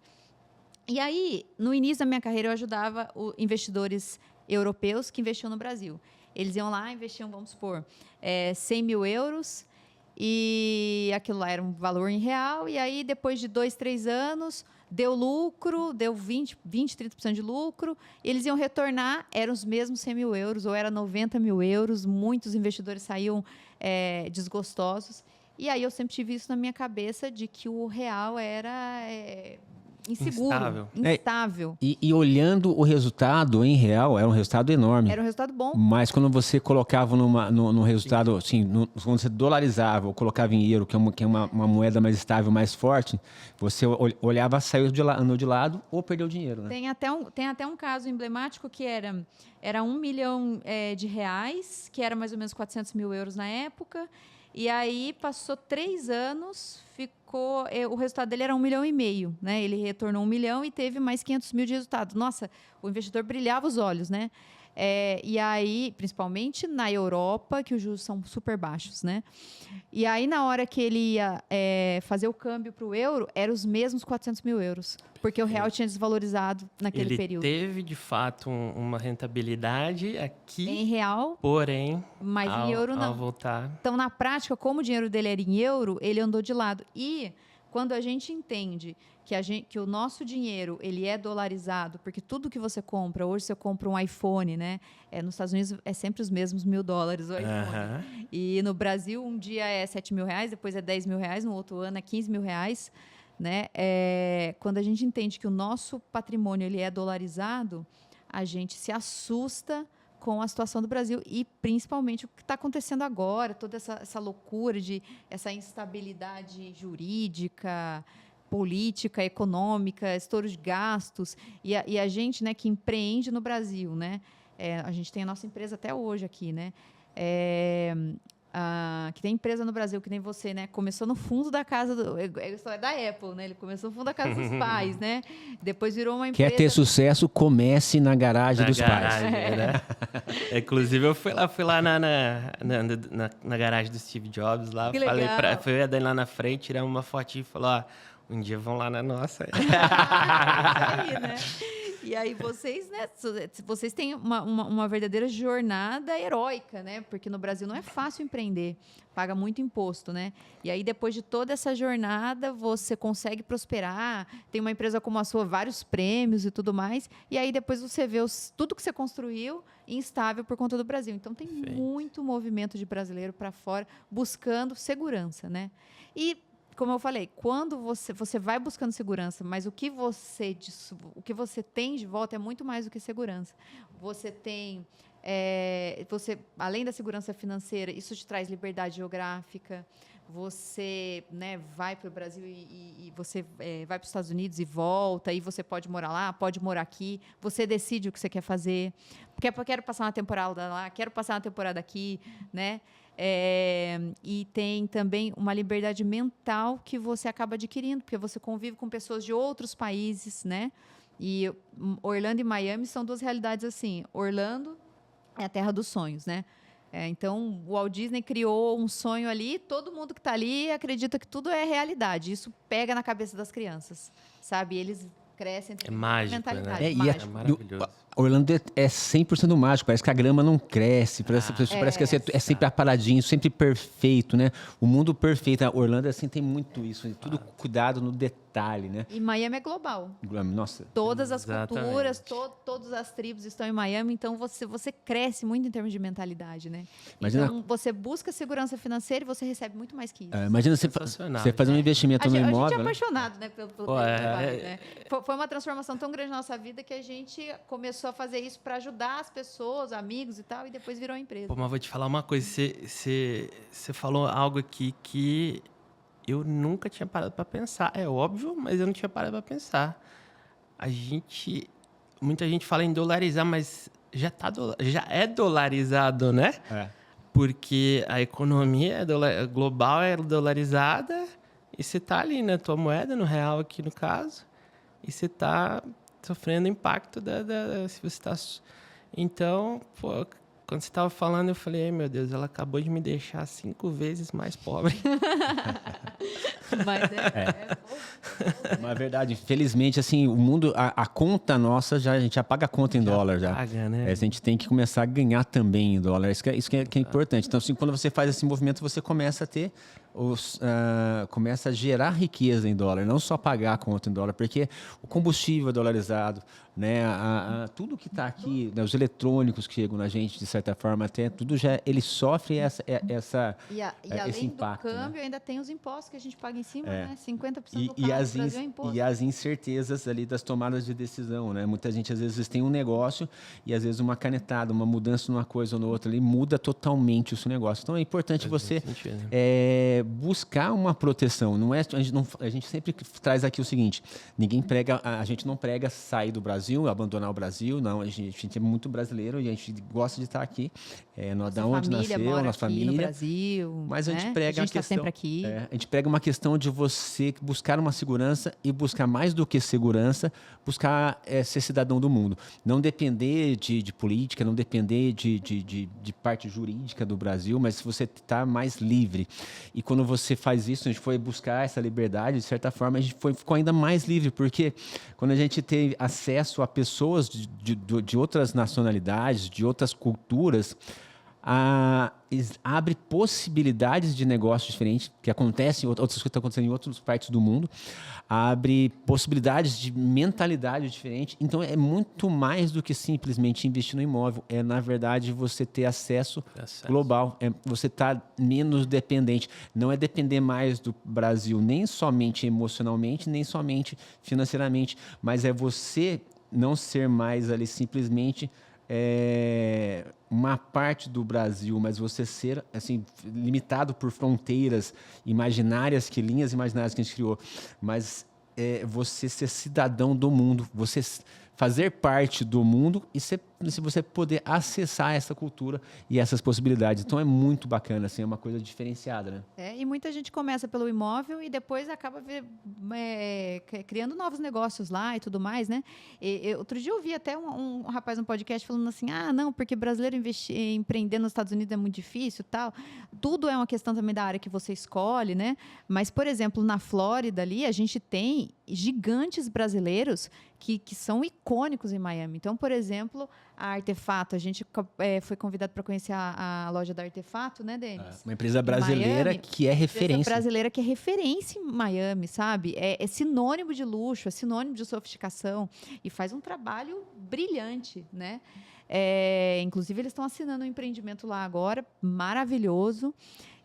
E aí, no início da minha carreira, eu ajudava investidores europeus que investiam no Brasil. Eles iam lá, investiam, vamos supor, 100 mil euros, e aquilo lá era um valor em real, e aí, depois de 2, 3 anos, deu lucro, deu 20, 30% de lucro, eles iam retornar, eram os mesmos 100 mil euros, ou era 90 mil euros, muitos investidores saíam desgostosos. E aí eu sempre tive isso na minha cabeça de que o real era inseguro, instável. E olhando o resultado em real, era um resultado enorme. Era um resultado bom. Mas quando você colocava no resultado, assim, quando você dolarizava ou colocava em euro, que é uma moeda mais estável, mais forte, você olhava, saiu andou de lado ou perdeu dinheiro, né? Tem até um caso emblemático que era 1 milhão de reais, que era mais ou menos 400 mil euros na época. E aí passou 3 anos, o resultado dele era 1,5 milhão, né? Ele retornou 1 milhão e teve mais 500 mil de resultado. Nossa, o investidor brilhava os olhos, né? E aí, principalmente na Europa, que os juros são super baixos, né? E aí, na hora que ele ia fazer o câmbio para o euro, eram os mesmos 400 mil euros, porque o real tinha desvalorizado naquele período. Ele teve, de fato, uma rentabilidade aqui, em real, porém, mas em euro não. Ao voltar... Então, na prática, como o dinheiro dele era em euro, ele andou de lado. E quando a gente entende que o nosso dinheiro ele é dolarizado, porque tudo que você compra, hoje você compra um iPhone, né? Nos Estados Unidos é sempre os mesmos $1.000 o iPhone. E no Brasil, um dia é 7 mil reais, depois é 10 mil reais, no outro ano é 15 mil reais. Né? Quando a gente entende que o nosso patrimônio ele é dolarizado, a gente se assusta com a situação do Brasil e principalmente o que está acontecendo agora, toda essa loucura essa instabilidade jurídica, política, econômica, estouro de gastos e a gente, né, que empreende no Brasil, né? A gente tem a nossa empresa até hoje aqui, né? Que tem empresa no Brasil que nem você, né? Começou no fundo da casa a história da Apple, né? Ele começou no fundo da casa dos pais, né? Depois virou uma empresa. Quer ter sucesso, comece na garagem dos pais. Né? Inclusive, eu fui lá na garagem do Steve Jobs lá, que falei legal. fui lá na frente, tiramos uma fotinha e falou, ó, um dia vão lá na nossa. Aí, né? E aí vocês, né? Vocês têm uma verdadeira jornada heróica, né? Porque no Brasil não é fácil empreender, paga muito imposto, né? E aí depois de toda essa jornada você consegue prosperar, tem uma empresa como a sua, vários prêmios e tudo mais, e aí depois você vê tudo que você construiu instável por conta do Brasil. Então tem muito movimento de brasileiro para fora buscando segurança, né? E como eu falei, quando você vai buscando segurança, mas o que você tem de volta é muito mais do que segurança. Você tem, além da segurança financeira, isso te traz liberdade geográfica. Você, né, vai para o Brasil e você vai para os Estados Unidos e volta, e você pode morar lá, pode morar aqui. Você decide o que você quer fazer. Porque quero passar uma temporada lá, quero passar uma temporada aqui, né? E tem também uma liberdade mental que você acaba adquirindo, porque você convive com pessoas de outros países, né? E Orlando e Miami são duas realidades assim. Orlando é a terra dos sonhos, né? Então, o Walt Disney criou um sonho ali, todo mundo que está ali acredita que tudo é realidade. Isso pega na cabeça das crianças, sabe? Eles crescem... É mágico, mentalidade, né? mágico. É maravilhoso. Orlando é 100% mágico, parece que a grama não cresce, parece que é sempre aparadinho, sempre perfeito, né? O mundo perfeito. Orlando, assim, tem muito isso, tudo cuidado no detalhe, né? E Miami é global. Nossa. Todas as culturas, todas as tribos estão em Miami, então você cresce muito em termos de mentalidade, né? Imagina, então, você busca segurança financeira e você recebe muito mais que isso. Imagina você fazer um investimento no imóvel, a gente é né? apaixonado, né, pelo trabalho, né? Foi uma transformação tão grande na nossa vida que a gente começou a fazer isso para ajudar as pessoas, amigos e tal, e depois virou empresa. Pô, mas vou te falar uma coisa, você falou algo aqui que eu nunca tinha parado para pensar. É óbvio, mas eu não tinha parado para pensar. Muita gente fala em dolarizar, mas já é dolarizado, né? Porque a economia global é dolarizada e você tá ali na tua moeda, no real aqui no caso, e você tá sofrendo impacto se você está... Então, pô, quando você estava falando, eu falei, ai, meu Deus, ela acabou de me deixar 5 vezes mais pobre. Mas Mas é verdade, infelizmente, assim, o mundo, a conta nossa, a gente já paga a conta em dólar já. Paga, né? A gente tem que começar a ganhar também em dólar, isso que é importante. Então, assim, quando você faz esse movimento, você começa a ter começa a gerar riqueza em dólar, não só pagar a conta em dólar, porque o combustível é dolarizado, né? Tudo que está aqui, né? Os eletrônicos que chegam na gente, de certa forma, até tudo já ele sofre além esse impacto, do câmbio, né? ainda tem os impostos que a gente paga em cima, né? 50% do E, carro e, do as Brasil é imposto. e as incertezas ali das tomadas de decisão, né? Muita gente às vezes tem um negócio e às vezes uma canetada, uma mudança numa coisa ou na outra ali muda totalmente o seu negócio. Então é importante você buscar uma proteção. Não é a gente sempre traz aqui o seguinte: a gente não prega sair do Brasil, abandonar o Brasil. Não, a gente é muito brasileiro e a gente gosta de estar aqui, da onde nasceu, mora nossa aqui família. no Brasil, Mas a gente né? prega a gente está sempre aqui. A gente prega uma questão de você buscar uma segurança e buscar mais do que segurança, buscar ser cidadão do mundo. Não depender de política, não depender de parte jurídica do Brasil, mas se você está mais livre. E quando você faz isso, a gente foi buscar essa liberdade, de certa forma, a gente ficou ainda mais livre, porque quando a gente tem acesso a pessoas de outras nacionalidades, de outras culturas, abre possibilidades de negócios diferentes que acontecem, outras coisas que estão acontecendo em outras partes do mundo, abre possibilidades de mentalidade diferente. Então é muito mais do que simplesmente investir no imóvel, na verdade você ter acesso global, você estar menos dependente, não é depender mais do Brasil nem somente emocionalmente, nem somente financeiramente, mas é você não ser mais ali simplesmente uma parte do Brasil, mas você ser assim limitado por fronteiras imaginárias, linhas imaginárias que a gente criou, mas você ser cidadão do mundo, você fazer parte do mundo e se você poder acessar essa cultura e essas possibilidades. Então é muito bacana, assim, é uma coisa diferenciada, né? E muita gente começa pelo imóvel e depois acaba criando novos negócios lá e tudo mais, né? Outro dia eu vi até um rapaz no podcast falando assim, não, porque brasileiro empreender nos Estados Unidos é muito difícil, tal. Tudo é uma questão também da área que você escolhe, né? Mas, por exemplo, na Flórida ali, a gente tem gigantes brasileiros que são icônicos em Miami. Então, por exemplo, a Artefato, a gente foi convidado para conhecer a loja da Artefato, né, Denis? Uma empresa brasileira que é referência. Uma empresa brasileira que é referência em Miami, sabe? É sinônimo de luxo, é sinônimo de sofisticação e faz um trabalho brilhante, né? Inclusive, eles estão assinando um empreendimento lá agora, maravilhoso.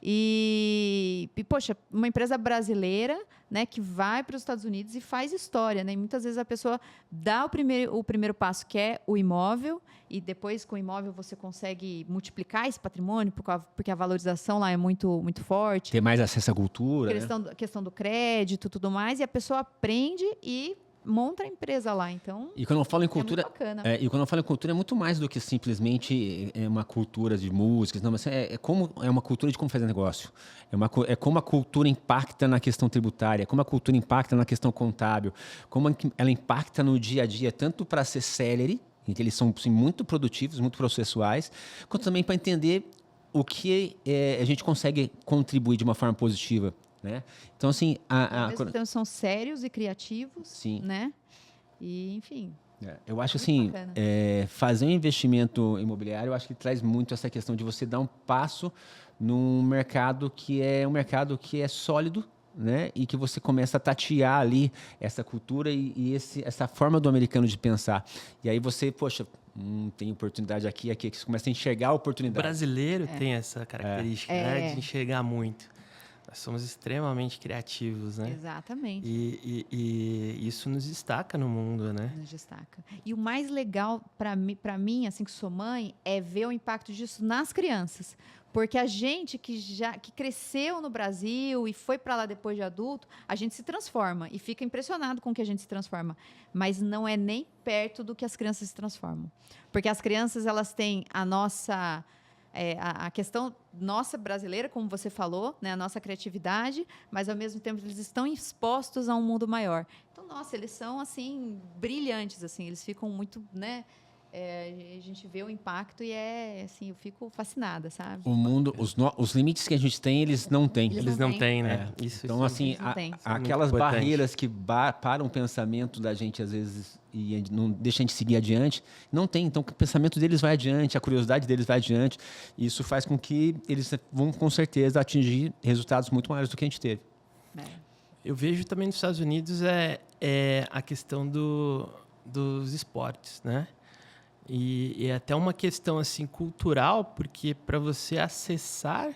E, poxa, uma empresa brasileira, né, que vai para os Estados Unidos e faz história, né? E muitas vezes a pessoa dá o primeiro passo, que é o imóvel, e depois com o imóvel você consegue multiplicar esse patrimônio, porque a valorização lá é muito, muito forte. Ter mais acesso à cultura. Questão do crédito, tudo mais, e a pessoa aprende e monta a empresa lá, então. E quando eu falo em cultura, muito bacana. E quando eu falo em cultura é muito mais do que simplesmente uma cultura de músicas, não, mas é uma cultura de como fazer negócio. É como a cultura impacta na questão tributária, como a cultura impacta na questão contábil, como ela impacta no dia a dia, tanto para ser celery, em que eles são assim, muito produtivos, muito processuais, quanto também para entender o que a gente consegue contribuir de uma forma positiva. Né? Então, assim... Ao mesmo tempo são sérios e criativos, sim, né? E, enfim... eu acho assim, fazer um investimento imobiliário, eu acho que traz muito essa questão de você dar um passo num mercado que é sólido, né? E que você começa a tatear ali essa cultura e essa forma do americano de pensar. E aí você, poxa... tem oportunidade aqui, que você começa a enxergar a oportunidade. O brasileiro tem essa característica, né, de enxergar muito. Nós somos extremamente criativos, né? Exatamente. E isso nos destaca no mundo, né? Nos destaca. E o mais legal para mim, assim que sou mãe, é ver o impacto disso nas crianças. Porque a gente que cresceu no Brasil e foi para lá depois de adulto, a gente se transforma e fica impressionado com o que a gente se transforma. Mas não é nem perto do que as crianças se transformam. Porque as crianças, elas têm a nossa... a questão nossa brasileira, como você falou, né, a nossa criatividade, mas, ao mesmo tempo, eles estão expostos a um mundo maior. Então, nossa, eles são, assim, brilhantes, assim, eles ficam muito, né, a gente vê o impacto e assim, eu fico fascinada, sabe? O mundo, os limites que a gente tem, eles não têm. Eles não têm, né? Então, assim, Eles não têm. aquelas muito importante. barreiras que param o pensamento da gente, às vezes, e não deixa a gente seguir adiante, não tem. Então, o pensamento deles vai adiante, a curiosidade deles vai adiante. E isso faz com que eles vão, com certeza, atingir resultados muito maiores do que a gente teve. Eu vejo também nos Estados Unidos a questão dos esportes, né? E é até uma questão assim cultural, porque para você acessar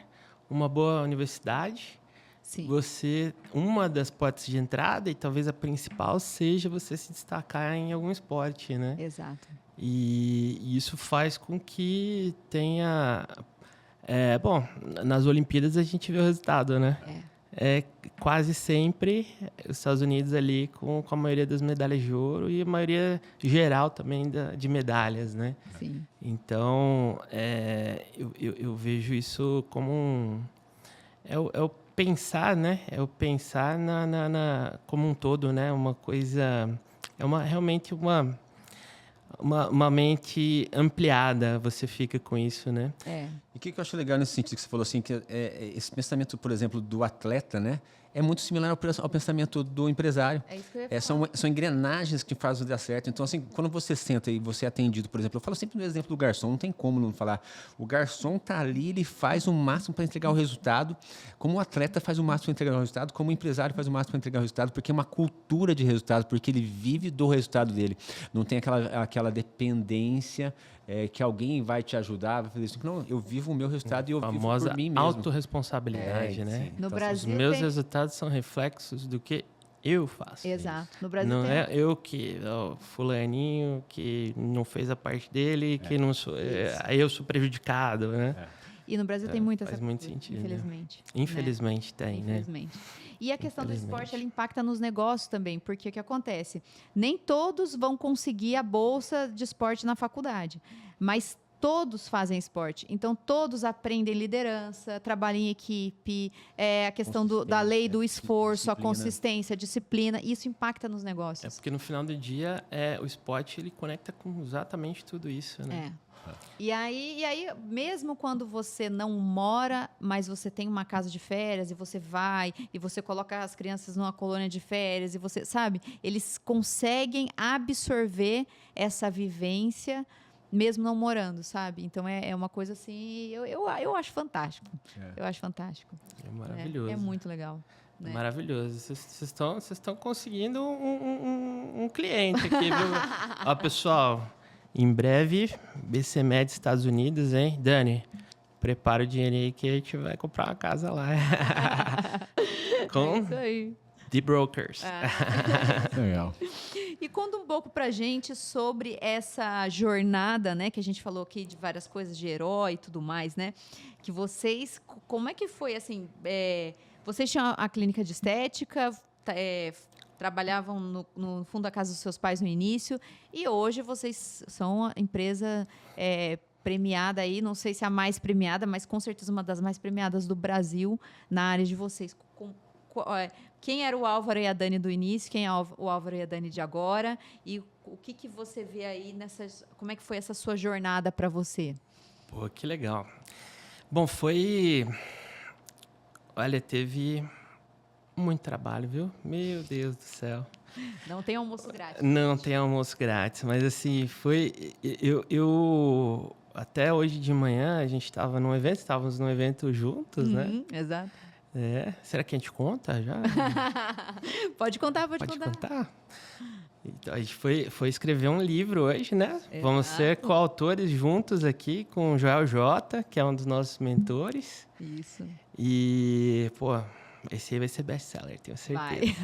uma boa universidade, Sim. uma das portas de entrada, e talvez a principal, seja você se destacar em algum esporte, né? Exato. E isso faz com que tenha... bom, nas Olimpíadas a gente vê o resultado, né? É quase sempre os Estados Unidos ali com a maioria das medalhas de ouro e a maioria geral também de medalhas, né? Sim. Então, eu vejo isso como é o pensar, né? É o pensar como um todo, né? Uma coisa... realmente uma mente ampliada, você fica com isso, né? E o que eu acho legal nesse sentido que você falou, assim, que esse pensamento, por exemplo, do atleta, né, é muito similar ao pensamento do empresário. É isso que eu ia falar. São engrenagens que fazem dar certo. Então, assim, quando você senta e você é atendido, por exemplo, eu falo sempre no exemplo do garçom, não tem como não falar. O garçom tá ali, ele faz o máximo para entregar o resultado, como o atleta faz o máximo para entregar o resultado, como o empresário faz o máximo para entregar o resultado, porque é uma cultura de resultado, porque ele vive do resultado dele. Não tem aquela dependência que alguém vai te ajudar, vai fazer isso. Não, eu vivo o meu resultado e eu vivo por mim mesmo. Autorresponsabilidade, né? No Então, Brasil os meus tem- resultados são reflexos do que eu faço. Exato. No Brasil Não tem... é eu que, fulaninho, que não fez a parte dele, que não sou... aí eu sou prejudicado, né? E no Brasil tem muita essa faz muito cultura, sentido, né? infelizmente. Infelizmente tem, né? Infelizmente. E a questão do Infelizmente. esporte, ela impacta nos negócios também, porque o que acontece? Nem todos vão conseguir a bolsa de esporte na faculdade, mas todos fazem esporte. Então, todos aprendem liderança, trabalham em equipe, a questão da lei do esforço, a consistência, a disciplina. Isso impacta nos negócios. Porque no final do dia, o esporte, ele conecta com exatamente tudo isso, né? E aí, mesmo quando você não mora, mas você tem uma casa de férias e você vai e você coloca as crianças numa colônia de férias e você, sabe, eles conseguem absorver essa vivência mesmo não morando, sabe? Então é uma coisa assim, eu acho fantástico. Eu acho fantástico. É maravilhoso. É muito legal. Né? Maravilhoso. Vocês estão conseguindo um cliente aqui, viu? Ó, pessoal, em breve, BCMED Estados Unidos, hein? Dani, prepara o dinheiro aí que a gente vai comprar uma casa lá. Com É isso aí. The Brokers. Legal. E conta um pouco pra gente sobre essa jornada, né? Que a gente falou aqui de várias coisas de herói e tudo mais, né? Que vocês... Como é que foi, assim... vocês tinham a clínica de estética, trabalhavam no fundo da casa dos seus pais no início, e hoje vocês são a empresa premiada aí, não sei se a mais premiada, mas com certeza uma das mais premiadas do Brasil na área de vocês. Quem era o Álvaro e a Dani do início, quem é o Álvaro e a Dani de agora, e o que você vê aí como é que foi essa sua jornada para você? Pô, que legal. Bom, olha, teve muito trabalho, viu? Meu Deus do céu. Não tem almoço grátis. Não tem almoço grátis, mas assim, eu até hoje de manhã, a gente estávamos num evento juntos, né? Exato. Será que a gente conta já? Pode contar. Então, a gente foi escrever um livro hoje, né? Exato. Vamos ser coautores juntos aqui com o Joel J, que é um dos nossos mentores. Isso. E, pô, esse aí vai ser best-seller, tenho certeza.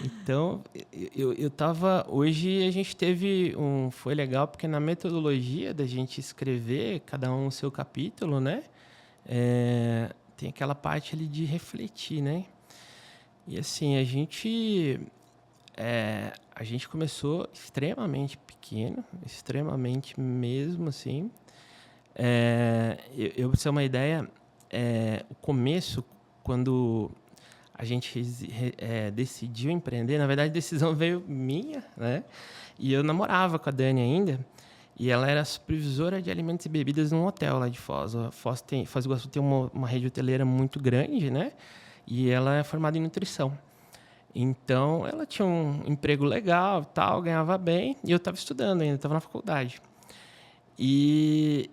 Então, eu tava... Hoje a gente teve foi legal, porque na metodologia da gente escrever, cada um o seu capítulo, né? Tem aquela parte ali de refletir, né? E assim, a gente começou extremamente pequeno, extremamente mesmo, assim. Eu pra você ter uma ideia, o começo, quando a gente decidiu empreender, na verdade a decisão veio minha, né? E eu namorava com a Dani ainda. E ela era supervisora de alimentos e bebidas num hotel lá de Foz. Foz do Iguaçu tem uma rede hoteleira muito grande, né? E ela é formada em nutrição. Então, ela tinha um emprego legal e tal, ganhava bem. E eu estava estudando ainda, estava na faculdade. E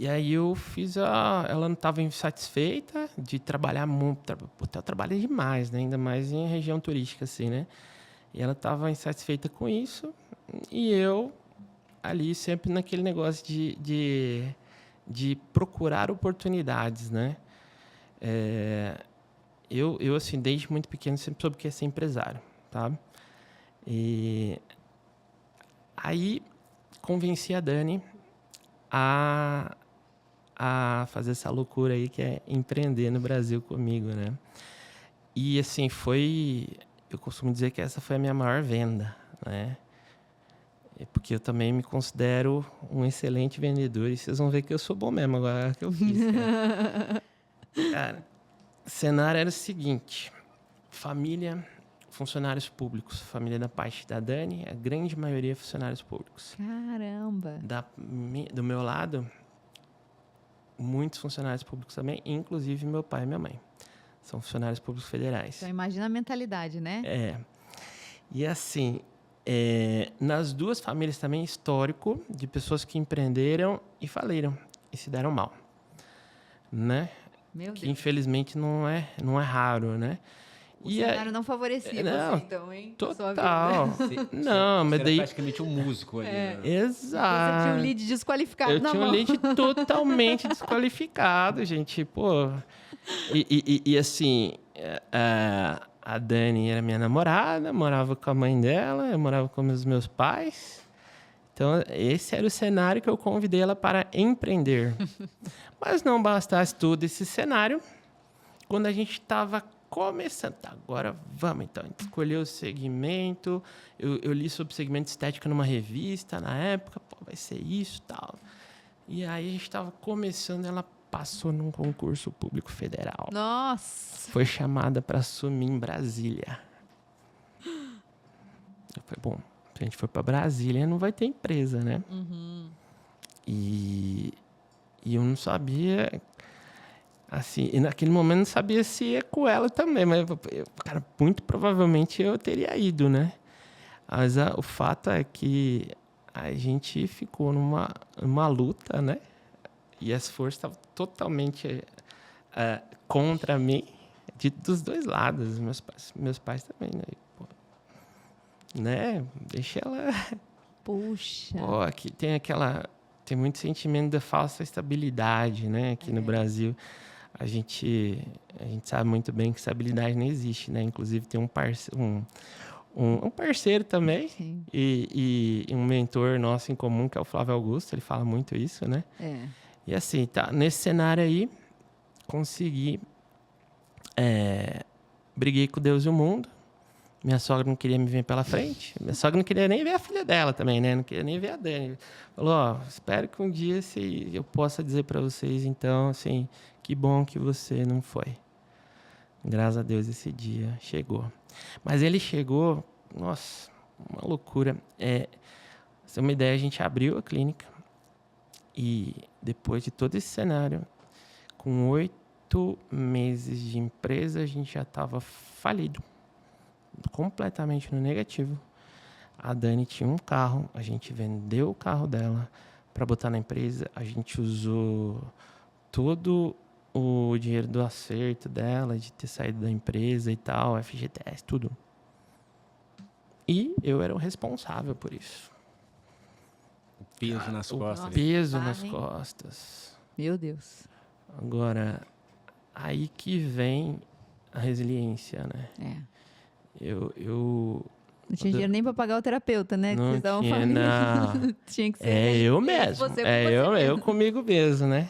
aí eu fiz ela não estava insatisfeita de trabalhar muito. O hotel trabalha demais, né? Ainda mais em região turística, assim, né? E ela estava insatisfeita com isso. E eu, ali, sempre naquele negócio de procurar oportunidades, né? Eu, assim, desde muito pequeno, sempre soube que ia ser empresário, tá? E aí, convenci a Dani a fazer essa loucura aí que é empreender no Brasil comigo, né? E, assim, eu costumo dizer que essa foi a minha maior venda, né? Porque eu também me considero um excelente vendedor e vocês vão ver que eu sou bom mesmo agora que eu fiz, cara. Cara, o cenário era o seguinte: família, funcionários públicos, família da parte da Dani, a grande maioria funcionários públicos. Caramba! Do meu lado, muitos funcionários públicos também, inclusive meu pai e minha mãe. São funcionários públicos federais. Então imagina a mentalidade, né? E assim, nas duas famílias também, histórico de pessoas que empreenderam e faliram e se deram mal, né? Meu Que Deus. infelizmente não é raro, né? O cenário não favorecia você, então, hein? Total. Não, mas Você daí... era praticamente um músico ali. Né? Exato. Você tinha um lead desqualificado Eu na tinha mão. um lead totalmente desqualificado, gente. Pô. E assim, a Dani era minha namorada, morava com a mãe dela, eu morava com os meus pais. Então, esse era o cenário que eu convidei ela para empreender. Mas não bastasse todo esse cenário, quando a gente estava começando, agora vamos então, a gente escolheu o segmento, eu li sobre segmento estética numa revista na época, vai ser isso e tal. E aí a gente estava começando, ela passou num concurso público federal. Nossa! Foi chamada para assumir em Brasília. Eu falei, bom, se a gente for para Brasília, não vai ter empresa, né? Uhum. E eu não sabia, assim, e naquele momento não sabia se ia com ela também, mas, cara, muito provavelmente eu teria ido, né? Mas o fato é que a gente ficou numa luta, né? E as forças estavam totalmente contra mim, dos dois lados. Meus pais também, né? Pô, né? Deixa ela... Puxa! Pô, aqui tem muito sentimento da falsa estabilidade, né? Aqui no Brasil, a gente sabe muito bem que estabilidade não existe, né? Inclusive, tem um parceiro também e um mentor nosso em comum, que é o Flávio Augusto, ele fala muito isso, né? E assim, tá, nesse cenário aí, consegui, briguei com Deus e o mundo. Minha sogra não queria me ver pela frente. Minha sogra não queria nem ver a filha dela também, né? Não queria nem ver a Dani. Falou, espero que um dia eu possa dizer para vocês, então, assim, que bom que você não foi. Graças a Deus esse dia chegou. Mas ele chegou, nossa, uma loucura. Pra você ter uma ideia, a gente abriu a clínica e depois de todo esse cenário, com 8 meses de empresa, a gente já estava falido. Completamente no negativo. A Dani tinha um carro, a gente vendeu o carro dela para botar na empresa, a gente usou todo o dinheiro do acerto dela, de ter saído da empresa e tal, FGTS, tudo. E eu era o responsável por isso. O peso nas costas. O peso nas costas. Meu Deus. Agora, aí que vem a resiliência, né? Não tinha dinheiro nem para pagar o terapeuta, né? Não que vocês tinha, não. Tinha que ser. Eu mesmo. Você eu comigo mesmo, né?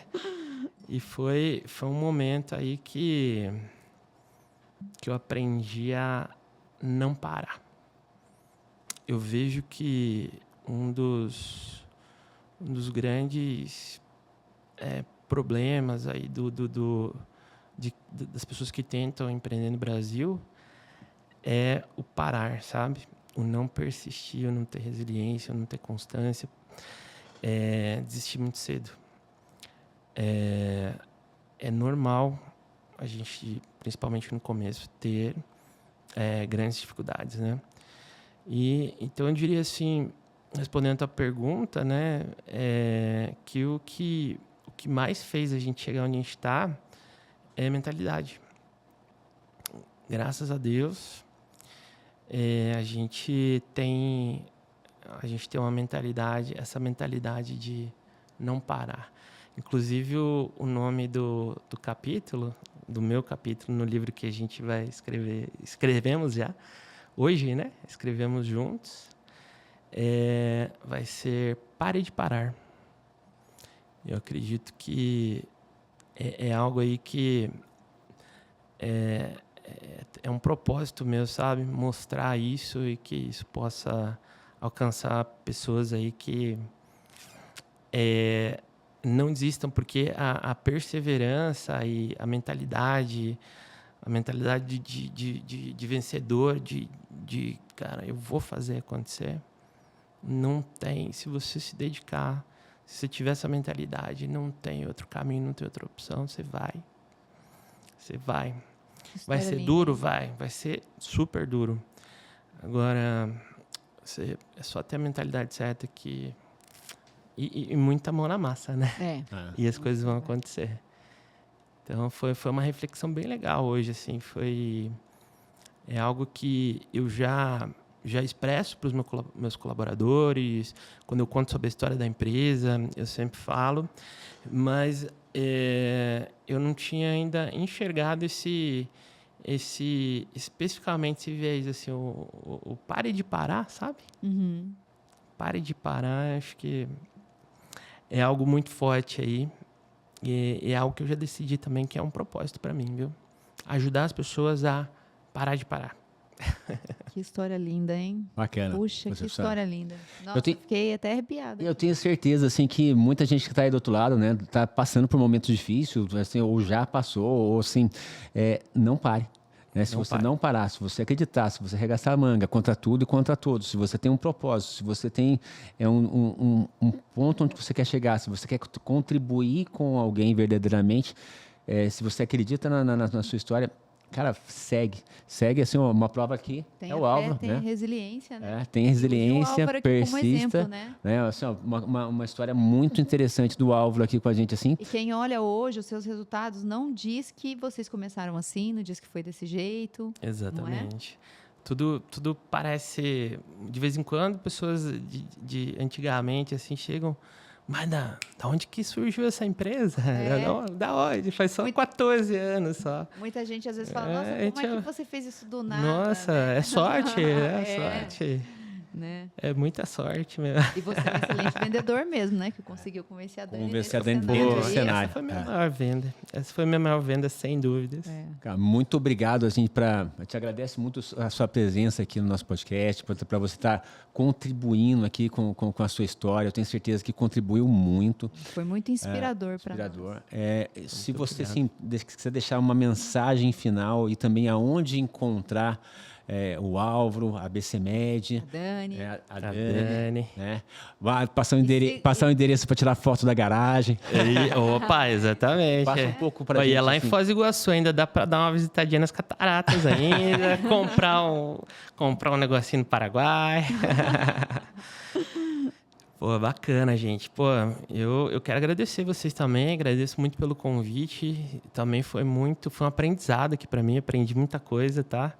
E foi um momento aí que eu aprendi a não parar. Eu vejo que um dos grandes problemas aí das pessoas que tentam empreender no Brasil é o parar, sabe? O não persistir, o não ter resiliência, o não ter constância. desistir muito cedo. É normal a gente, principalmente no começo, ter grandes dificuldades, né? E então eu diria assim, respondendo a tua pergunta, né, que o que mais fez a gente chegar onde a gente está é a mentalidade. Graças a Deus, a gente tem uma mentalidade, essa mentalidade de não parar. Inclusive o nome do capítulo, do meu capítulo no livro que a gente vai escrevemos já hoje, né? Escrevemos juntos. Vai ser Pare de Parar. Eu acredito que é algo aí que é um propósito meu, sabe? Mostrar isso e que isso possa alcançar pessoas aí que não desistam, porque a perseverança e a mentalidade de vencedor, cara, eu vou fazer acontecer, não tem. Se você se dedicar, se você tiver essa mentalidade, não tem outro caminho, não tem outra opção, você vai. Vai ser duro? Vai ser super duro. Agora, é só ter a mentalidade certa e muita mão na massa, né? E as coisas vão acontecer. Então, foi uma reflexão bem legal hoje, assim. É algo que eu já expresso para os meus colaboradores. Quando eu conto sobre a história da empresa, eu sempre falo. Mas eu não tinha ainda enxergado especificamente esse viés, assim, o pare de parar, sabe? Uhum. Pare de parar, acho que é algo muito forte aí. E é algo que eu já decidi também que é um propósito para mim, viu? Ajudar as pessoas a parar de parar. Que história linda, hein? Bacana. Puxa, que história linda. Nossa, Eu fiquei até arrepiada. Eu tenho certeza, assim, que muita gente que está aí do outro lado, né, tá passando por momentos difíceis, assim, ou já passou, ou assim, não pare. Né? Se você não parar, se você acreditar, se você arregaçar a manga contra tudo e contra todos, se você tem um propósito, se você tem um ponto onde você quer chegar, se você quer contribuir com alguém verdadeiramente, se você acredita na sua história, cara, segue assim, uma prova aqui, tem o Álvaro, tem né? a resiliência, né? Tem resiliência, persista, como exemplo, né? Assim, ó, uma história muito interessante do Álvaro aqui com a gente, assim. E quem olha hoje os seus resultados não diz que vocês começaram assim, não diz que foi desse jeito. Exatamente. Tudo parece, de vez em quando, pessoas de antigamente assim chegam, mas da onde que surgiu essa empresa? Da onde? Faz só 14 anos só. Muita gente às vezes fala, nossa, como é que você fez isso do nada? Nossa, né? é sorte, sorte. Né? É muita sorte mesmo. E você é um excelente vendedor mesmo, né? Que conseguiu convencer a Dani. Convencer a Dani dentro do cenário. Essa foi a minha maior venda. Essa foi a minha maior venda, sem dúvidas. Cara, muito obrigado, assim, eu te agradeço muito a sua presença aqui no nosso podcast, para você estar contribuindo aqui com a sua história. Eu tenho certeza que contribuiu muito. Foi muito inspirador para nós. Se você quiser deixar uma mensagem final e também aonde encontrar o Álvaro, a BCMed, a Dani, né? Vai passar o endereço para tirar foto da garagem. Opa, exatamente. Passa um pouco para gente. E lá assim, em Foz do Iguaçu ainda dá para dar uma visitadinha nas cataratas ainda, comprar um negocinho no Paraguai. Pô, bacana, gente. Pô, eu quero agradecer vocês também, agradeço muito pelo convite. Também foi um aprendizado aqui para mim, aprendi muita coisa, tá?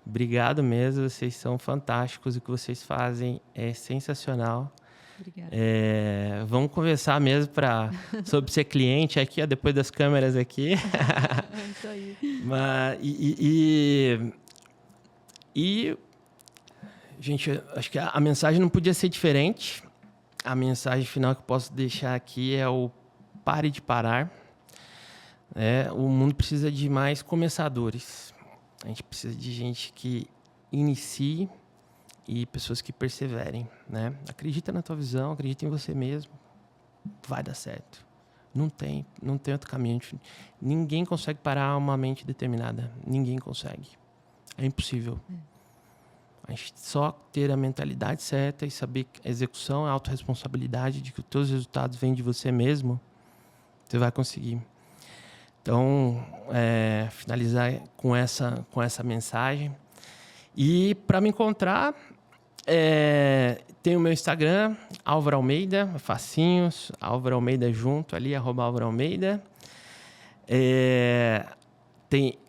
Obrigado mesmo, vocês são fantásticos, o que vocês fazem é sensacional. Obrigada. Vamos conversar mesmo sobre ser cliente aqui, ó, depois das câmeras aqui. É isso aí. Gente, acho que a mensagem não podia ser diferente. A mensagem final que eu posso deixar aqui é o pare de parar. O mundo precisa de mais começadores. A gente precisa de gente que inicie e pessoas que perseverem, né? Acredita na tua visão, acredita em você mesmo. Vai dar certo. Não tem outro caminho. Ninguém consegue parar uma mente determinada. Ninguém consegue. É impossível. A A gente só ter a mentalidade certa e saber que a execução, a autorresponsabilidade de que os teus resultados vêm de você mesmo, você vai conseguir. Então, finalizar com essa mensagem. E para me encontrar, tem o meu Instagram, Álvaro Almeida, facinho, Álvaro Almeida junto ali, @AlvaroAlmeida.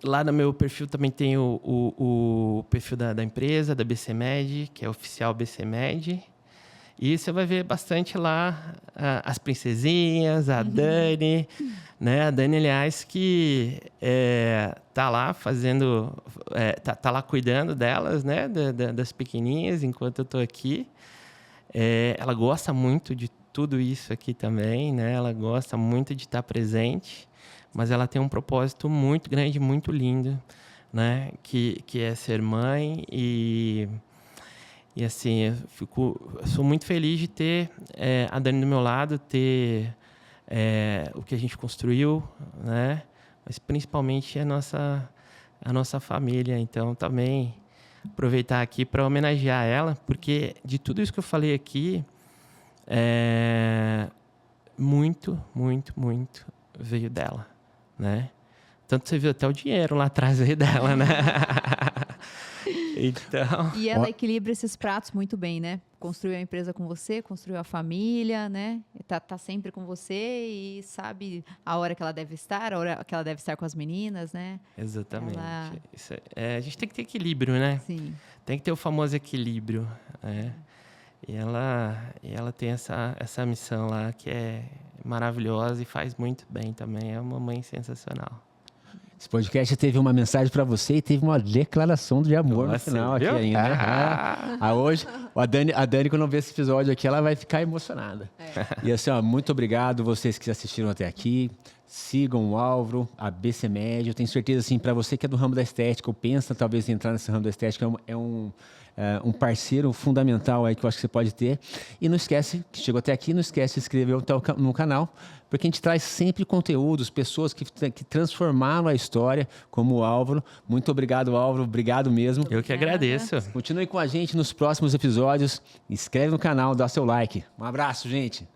Lá no meu perfil também tem o perfil da empresa, da BCMed, que é oficial BCMed. E você vai ver bastante lá as princesinhas, a Dani, né? A Dani, aliás, que tá lá fazendo, tá lá cuidando delas, né? Das pequenininhas, enquanto eu tô aqui. Ela gosta muito de tudo isso aqui também, né? Ela gosta muito de estar presente, mas ela tem um propósito muito grande, muito lindo, né? Que é ser mãe e assim, eu sou muito feliz de ter a Dani do meu lado, ter o que a gente construiu, né? Mas principalmente a nossa família. Então, também aproveitar aqui para homenagear ela, porque de tudo isso que eu falei aqui, muito, muito, muito veio dela, né? Tanto você viu até o dinheiro lá atrás veio dela, né? Então... E ela equilibra esses pratos muito bem, né? Construiu a empresa com você, construiu a família, né? Tá sempre com você e sabe a hora que ela deve estar, a hora que ela deve estar com as meninas, né? Exatamente. A gente tem que ter equilíbrio, né? Sim. Tem que ter o famoso equilíbrio, né? E ela tem essa missão lá que é maravilhosa e faz muito bem também. É uma mãe sensacional. Esse podcast teve uma mensagem para você e teve uma declaração de amor no final aqui ainda. Hoje, a Dani, quando ver esse episódio aqui, ela vai ficar emocionada. E assim, muito obrigado vocês que assistiram até aqui. Sigam o Álvaro, a BCMed. Eu tenho certeza, assim, para você que é do ramo da estética ou pensa talvez em entrar nesse ramo da estética, é um parceiro fundamental aí que eu acho que você pode ter. E não esquece, que chegou até aqui, não esquece de se inscrever no canal, porque a gente traz sempre conteúdos, pessoas que transformaram a história, como o Álvaro. Muito obrigado, Álvaro. Obrigado mesmo. Eu que agradeço. Continue com a gente nos próximos episódios. Inscreve no canal, dá seu like. Um abraço, gente.